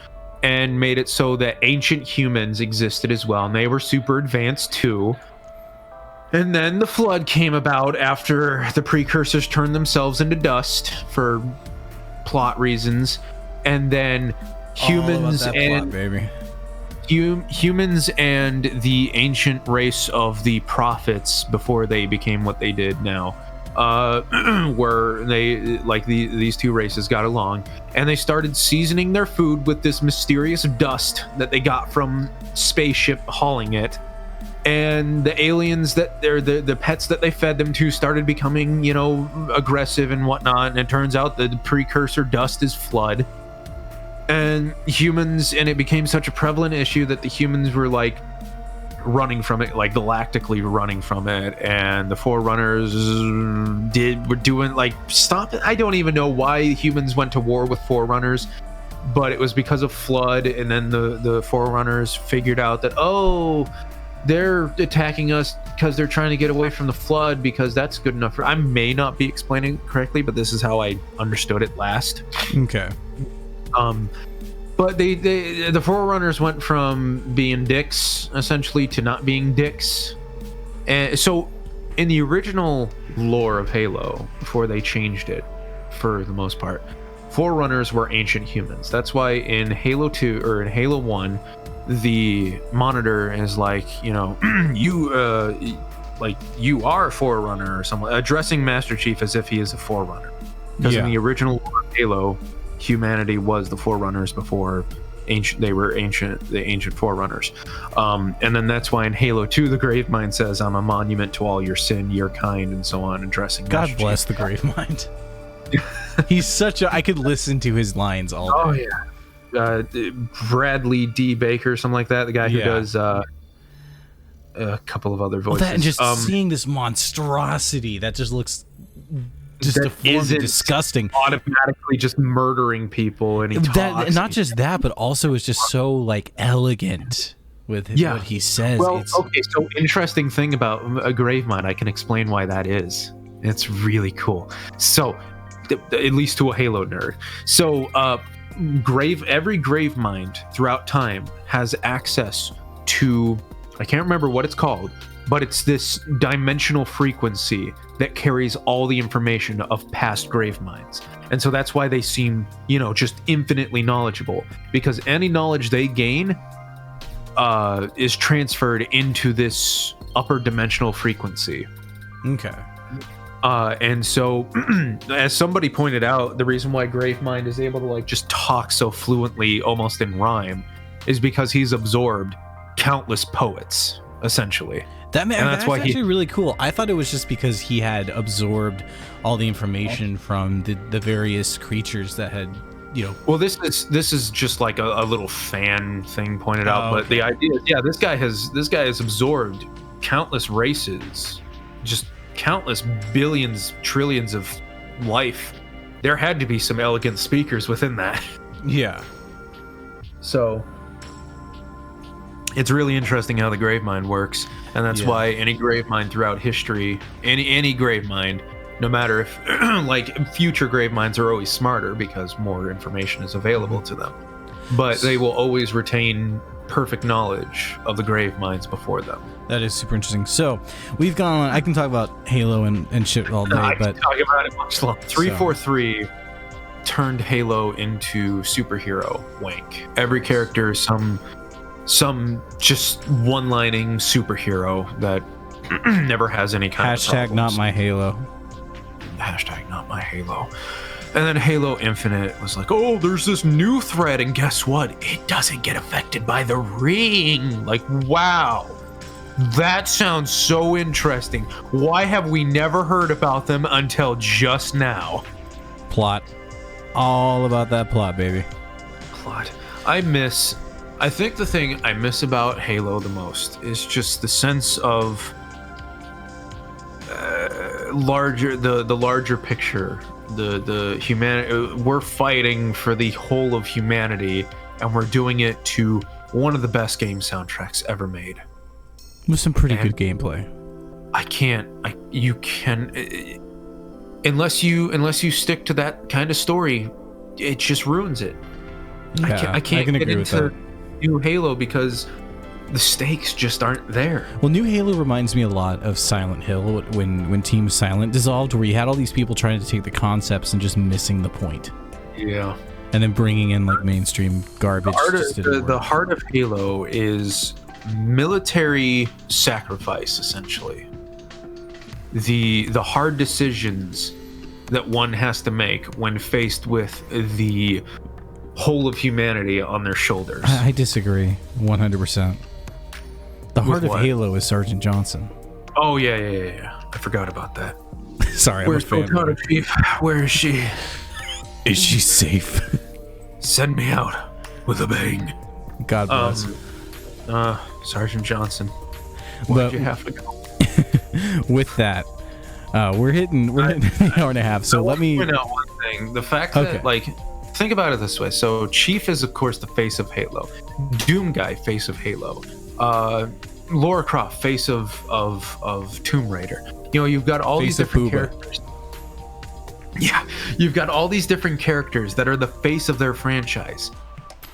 and made it so that ancient humans existed as well, and they were super advanced too. And then the Flood came about after the precursors turned themselves into dust for plot reasons, and then humans and baby. Humans and the ancient race of the prophets before they became what they did now, where they like these two races got along, and they started seasoning their food with this mysterious dust that they got from spaceship hauling it, and the aliens that they're the pets that they fed them to started becoming, you know, aggressive and whatnot, and it turns out that the precursor dust is flood. And humans, and it became such a prevalent issue that the humans were like running from it, like galactically running from it, and the Forerunners were doing like stop it. I don't even know why humans went to war with Forerunners, but it was because of flood, and then the Forerunners figured out that, oh, they're attacking us because they're trying to get away from the flood, because that's good enough for. I may not be explaining it correctly, but this is how I understood it last. Okay. But the Forerunners went from being dicks essentially to not being dicks, and so in the original lore of Halo, before they changed it, for the most part, Forerunners were ancient humans. That's why in Halo 2 or in Halo 1, the Monitor is like, you know, you are a Forerunner or something, addressing Master Chief as if he is a Forerunner, because in the original lore of Halo, humanity was the Forerunners before the ancient Forerunners, and then that's why in Halo 2 the Gravemind says, I'm a monument to all your sin, your kind, and so on, addressing God Master bless Chief. the Gravemind. He's such a, I could listen to his lines all day. Bradley D. Baker, something like that, the guy who does a couple of other voices. And just seeing this monstrosity that just looks just deformed and disgusting, automatically just murdering people, and not just that, but also is just so like elegant with what he says. Well, okay, so interesting thing about a Gravemind, I can explain why that is. It's really cool. So, at least to a Halo nerd. So, every Gravemind throughout time has access to, I can't remember what it's called, but it's this dimensional frequency that carries all the information of past Graveminds. And so that's why they seem, you know, just infinitely knowledgeable, because any knowledge they gain is transferred into this upper dimensional frequency. Okay. And so, as somebody pointed out, the reason why Gravemind is able to like just talk so fluently, almost in rhyme, is because he's absorbed countless poets, essentially. That's why actually really cool. I thought it was just because he had absorbed all the information from the various creatures that had, you know. Well, this is just like a little fan thing pointed out, but the idea is, this guy has absorbed countless races, just countless billions, trillions of life. There had to be some elegant speakers within that. Yeah. So it's really interesting how the Gravemind works, and that's why any Gravemind throughout history, any Gravemind, no matter if like future Graveminds are always smarter because more information is available to them, but they will always retain perfect knowledge of the Graveminds before them. That is super interesting. So we've gone on. I can talk about Halo and shit all day, I but can talk about it much longer. 343 turned Halo into superhero wank. Every character is some just one-lining superhero that never has any kind of problems. Not my Halo. Hashtag not my Halo. And then Halo Infinite was like, oh, there's this new threat, and guess what? It doesn't get affected by the ring. Like, wow. That sounds so interesting. Why have we never heard about them until just now? Plot. All about that plot, baby. Plot. I think the thing I miss about Halo the most is just the sense of the larger picture, the humanity. We're fighting for the whole of humanity, and we're doing it to one of the best game soundtracks ever made, with some pretty good gameplay. You can, unless you stick to that kind of story, it just ruins it. Yeah, I can't can get agree into with that. New Halo because the stakes just aren't there. Well, New Halo reminds me a lot of Silent Hill when Team Silent dissolved, where you had all these people trying to take the concepts and just missing the point. Yeah. and then bringing in like mainstream garbage. The heart of Halo is military sacrifice, essentially. The hard decisions that one has to make when faced with the whole of humanity on their shoulders. I disagree 100%. The heart of Halo is Sergeant Johnson. Oh yeah. I forgot about that. Sorry, where's Cortana, Chief? Where is she? Is she safe? Send me out with a bang. God bless. Sergeant Johnson. Why'd you have to go? With that, we're hitting an hour and a half. So let me point out one thing: the fact that, like, think about it this way. So Chief is, of course, the face of Halo. Doom Guy, face of Halo. Lara Croft, face of Tomb Raider. You know, you've got all these different characters. Yeah, you've got all these different characters that are the face of their franchise.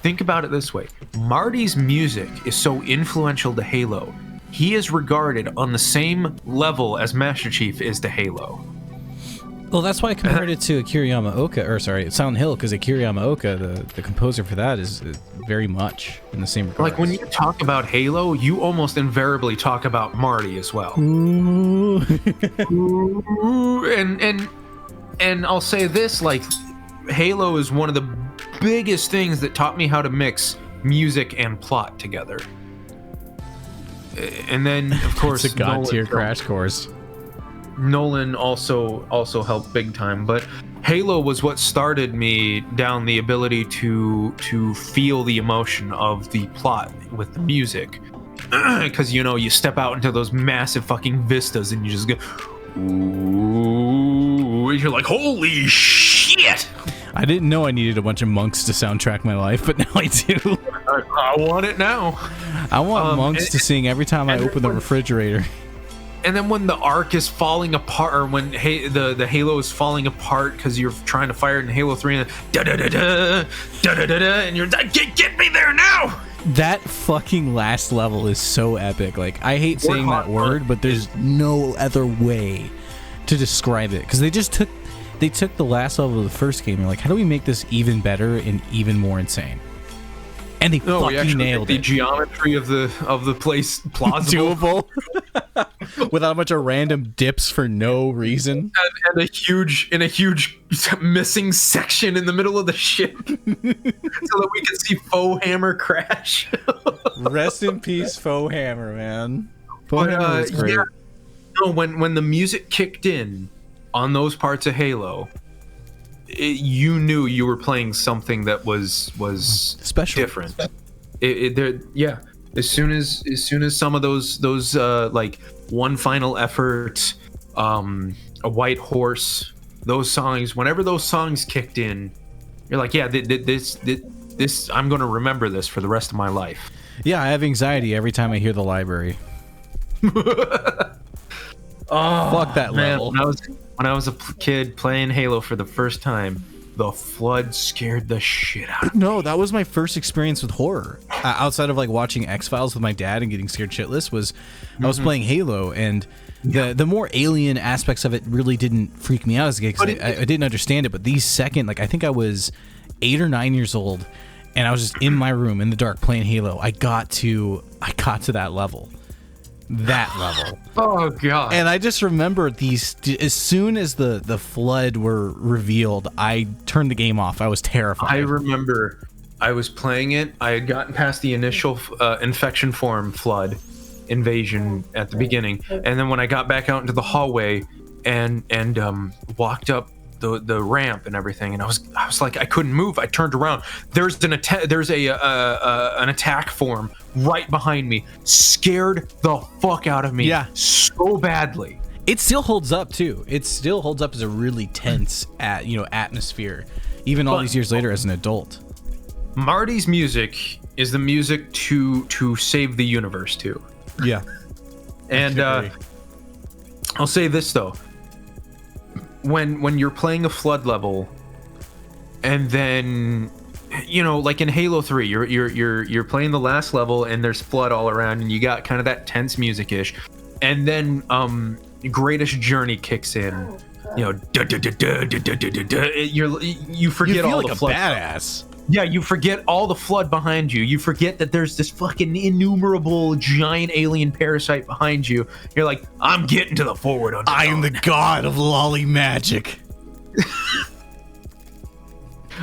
Think about it this way: Marty's music is so influential to Halo. He is regarded on the same level as Master Chief is to Halo. Well, that's why I compared it to Akira Yamaoka, Silent Hill, because Akira Yamaoka, the composer for that, is very much in the same regard. Like, when you talk about Halo, you almost invariably talk about Marty as well. Ooh. And I'll say this, like, Halo is one of the biggest things that taught me how to mix music and plot together. And then, of course, it's a god-tier crash course. Nolan also helped big time, but Halo was what started me down the ability to feel the emotion of the plot with the music. Because, you know, you step out into those massive fucking vistas and you just go, ooh, and you're like, holy shit! I didn't know I needed a bunch of monks to soundtrack my life, but now I do. I want it now. I want monks to sing every time I open the refrigerator. And then when the arc is falling apart, or when the Halo is falling apart because you're trying to fire it in Halo 3, and and you're like, get me there now! That fucking last level is so epic. Like, I hate saying that word, but there's no other way to describe it. Because they took the last level of the first game and they're like, how do we make this even better and even more insane? And they fucking nailed the geometry of the place plausible. Doable. Without a bunch of random dips for no reason. And a huge missing section in the middle of the ship. So that we can see Foe Hammer crash. Rest in peace, Foe Hammer, man. Foe Hammer was great. Yeah, no, when the music kicked in on those parts of Halo, you knew you were playing something that was special, different. As soon as some of those like One Final Effort, A White Horse, those songs, whenever those songs kicked in, you're like, yeah, this I'm going to remember this for the rest of my life. Yeah, I have anxiety every time I hear The Library. Oh, fuck that man, level. When I was a kid playing Halo for the first time, the flood scared the shit out of me. No, that was my first experience with horror. Outside of like watching X-Files with my dad and getting scared shitless, I was playing Halo, and the more alien aspects of it really didn't freak me out as a kid because I didn't understand it. But these second, like, I think I was 8 or 9 years old, and I was just in my room in the dark playing Halo. I got to that level. That level. Oh god. And I just remember these, as soon as the flood were revealed, I turned the game off. I was terrified. I remember I was playing it. I had gotten past the initial infection form flood invasion at the beginning, and then when I got back out into the hallway and walked up the ramp and everything, and I was like, I couldn't move. I turned around. There's an attack form right behind me. Scared the fuck out of me. Yeah, so badly. It still holds up too. It still holds up as a really tense atmosphere, even all these years later as an adult. Marty's music is the music to save the universe too. Yeah. And I'll say this though. When you're playing a flood level, and then, you know, like in Halo 3, you're playing the last level and there's flood all around and you got kind of that tense music-ish, and then Greatest Journey kicks in, you forget You feel all like the a flood. badass. Yeah, you forget all the flood behind you. You forget that there's this fucking innumerable giant alien parasite behind you. You're like, I'm getting to the forward underdog. I am the god of lolly magic.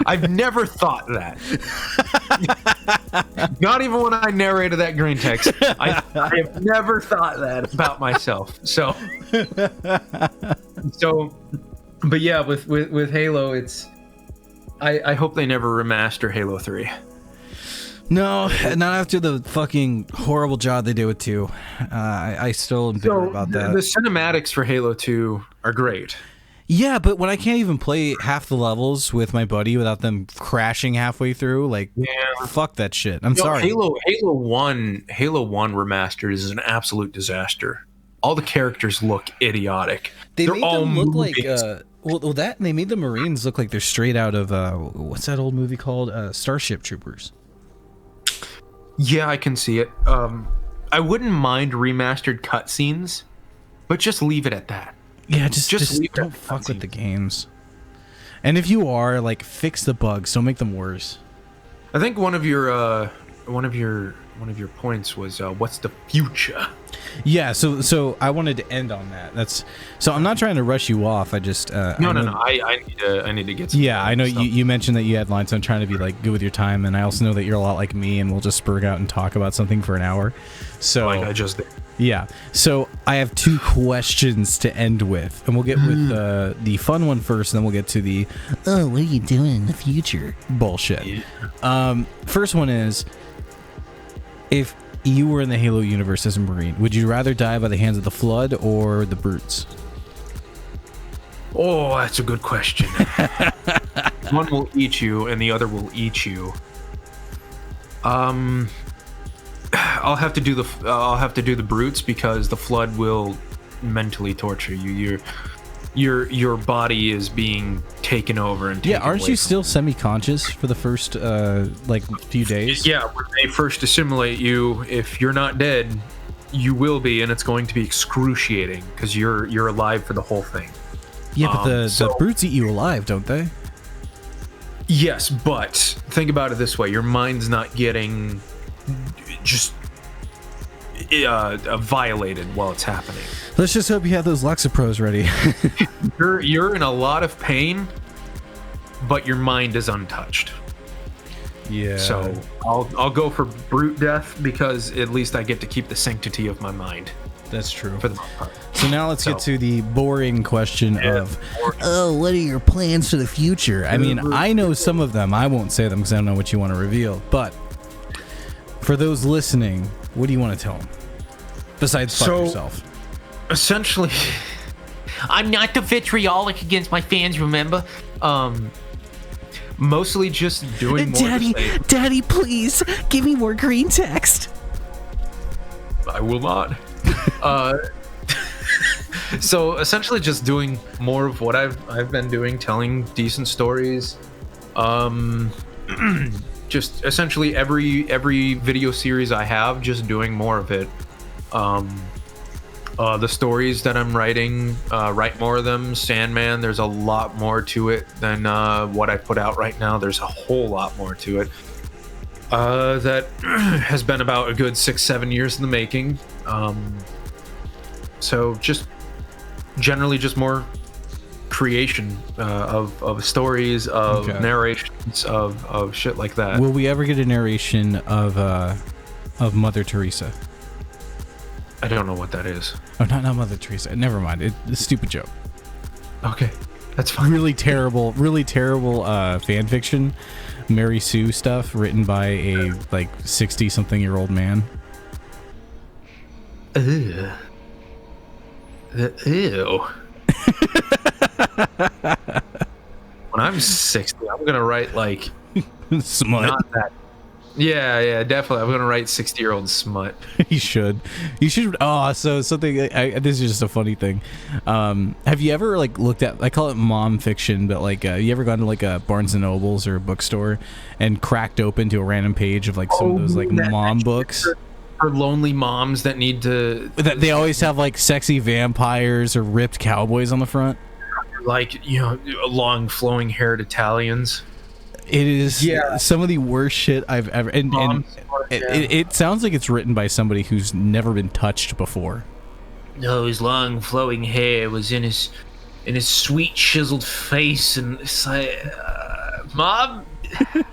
I've never thought that. Not even when I narrated that green text. I have never thought that about myself. So, but yeah, with Halo, it's. I hope they never remaster Halo 3. No, not after the fucking horrible job they did with 2. I still am bitter about that. The cinematics for Halo 2 are great. Yeah, but when I can't even play half the levels with my buddy without them crashing halfway through, like, fuck that shit. I'm sorry. Halo 1 remastered is an absolute disaster. All the characters look idiotic. They're made all them look movies. like well, that and they made the Marines look like they're straight out of what's that old movie called? Starship Troopers. Yeah, I can see it. I wouldn't mind remastered cutscenes, but just leave it at that. Yeah, just don't fuck with the games. And if you are, like, fix the bugs. Don't make them worse. I think one of your points was what's the future? Yeah, so I wanted to end on that. So I'm not trying to rush you off. I just No. I need to get some. Yeah, I know stuff. you mentioned that you had lines, so I'm trying to be like good with your time, and I also know that you're a lot like me, and we'll just spurg out and talk about something for an hour. So Like I just did. yeah, so I have 2 questions to end with, and we'll get with the fun one first, and then we'll get to the what are you doing in the future bullshit. Yeah. First one is, if you were in the Halo universe as a Marine, would you rather die by the hands of the Flood or the Brutes? Oh, that's a good question. One will eat you, and the other will eat you. I'll have to do the Brutes because the Flood will mentally torture you. Your body is being taken over and taken aren't away you from still semi-conscious for the first like few days? Yeah, when they first assimilate you, if you're not dead, you will be, and it's going to be excruciating because you're alive for the whole thing. Yeah, but the Brutes eat you alive, don't they? Yes, but think about it this way: your mind's not getting just violated while it's happening. Let's just hope you have those Lexapros ready. You're in a lot of pain, but your mind is untouched. Yeah. So I'll go for brute death because at least I get to keep the sanctity of my mind. That's true. For the most part. So now let's get to the boring question of, what are your plans for the future? I mean, I know some of them. I won't say them because I don't know what you want to reveal. But for those listening, what do you want to tell them? Besides fuck yourself. Essentially, I'm not the vitriolic against my fans, remember? Mostly just doing more to say. Daddy, please give me more green text. I will not. So essentially just doing more of what I've been doing, telling decent stories. Just essentially every video series I have, just doing more of it. The stories that I'm writing, write more of them. Sandman, there's a lot more to it than what I put out right now. There's a whole lot more to it. That has been about a good 6-7 years in the making. So just generally just more creation of stories, of narrations, of shit like that. Will we ever get a narration of Mother Teresa? I don't know what that is. Oh, not Mother Teresa. Never mind. It's a stupid joke. Okay, that's fine. Really terrible fan fiction. Mary Sue stuff written by a 60-something-year-old man. Ew. When I'm 60, I'm gonna write smut. Not that. Yeah, definitely. I'm gonna write 60-year-old smut. You should. Oh, so something. This is just a funny thing. Have you ever looked at? I call it mom fiction, but you ever gone to a Barnes and Nobles or a bookstore and cracked open to a random page of some of those mom books? For lonely moms that need to. That they always have sexy vampires or ripped cowboys on the front. like, you know, long flowing haired Italians. It is some of the worst shit I've ever. And it sounds like it's written by somebody who's never been touched before. No, his long flowing hair was in his sweet chiseled face, and it's like, Mom, you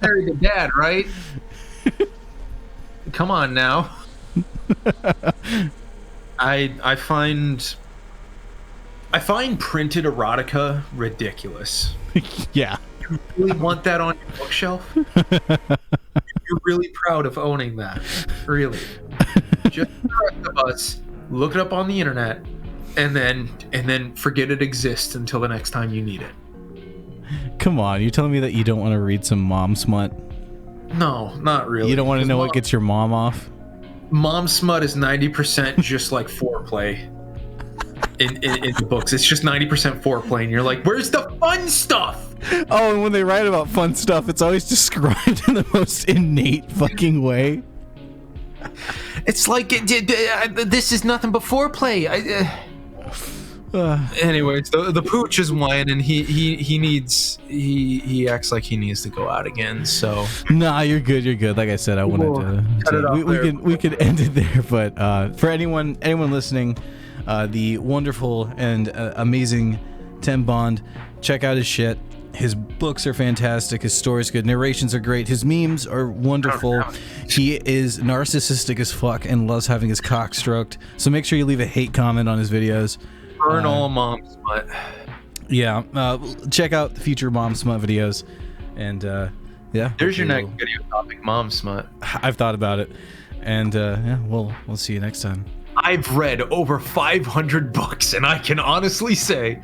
married the dad, right? Come on now. I find printed erotica ridiculous. Yeah. You really want that on your bookshelf? You're really proud of owning that. Really. Just the rest of us, look it up on the internet and then forget it exists until the next time you need it. Come on, you're telling me that you don't want to read some mom smut? No, not really. You don't want to know what gets your mom off? Mom smut is 90% just like foreplay. In the books, it's just 90% foreplay, and you're like, where's the fun stuff? Oh, and when they write about fun stuff, it's always described in the most innate fucking way. It's like, this is nothing but foreplay. Anyways, the pooch is whining, and he acts like he needs to go out again. So nah, you're good. Like I said, I wanted to. We could end it there, but for anyone listening, the wonderful and amazing Tenbond, check out his shit. His books are fantastic. His story's good. Narrations are great. His memes are wonderful. He is narcissistic as fuck and loves having his cock stroked. So make sure you leave a hate comment on his videos. Burn all mom smut. Yeah. Check out the future mom smut videos. And yeah. There's your next video topic, mom smut. I've thought about it. And yeah, we'll see you next time. I've read over 500 books, and I can honestly say,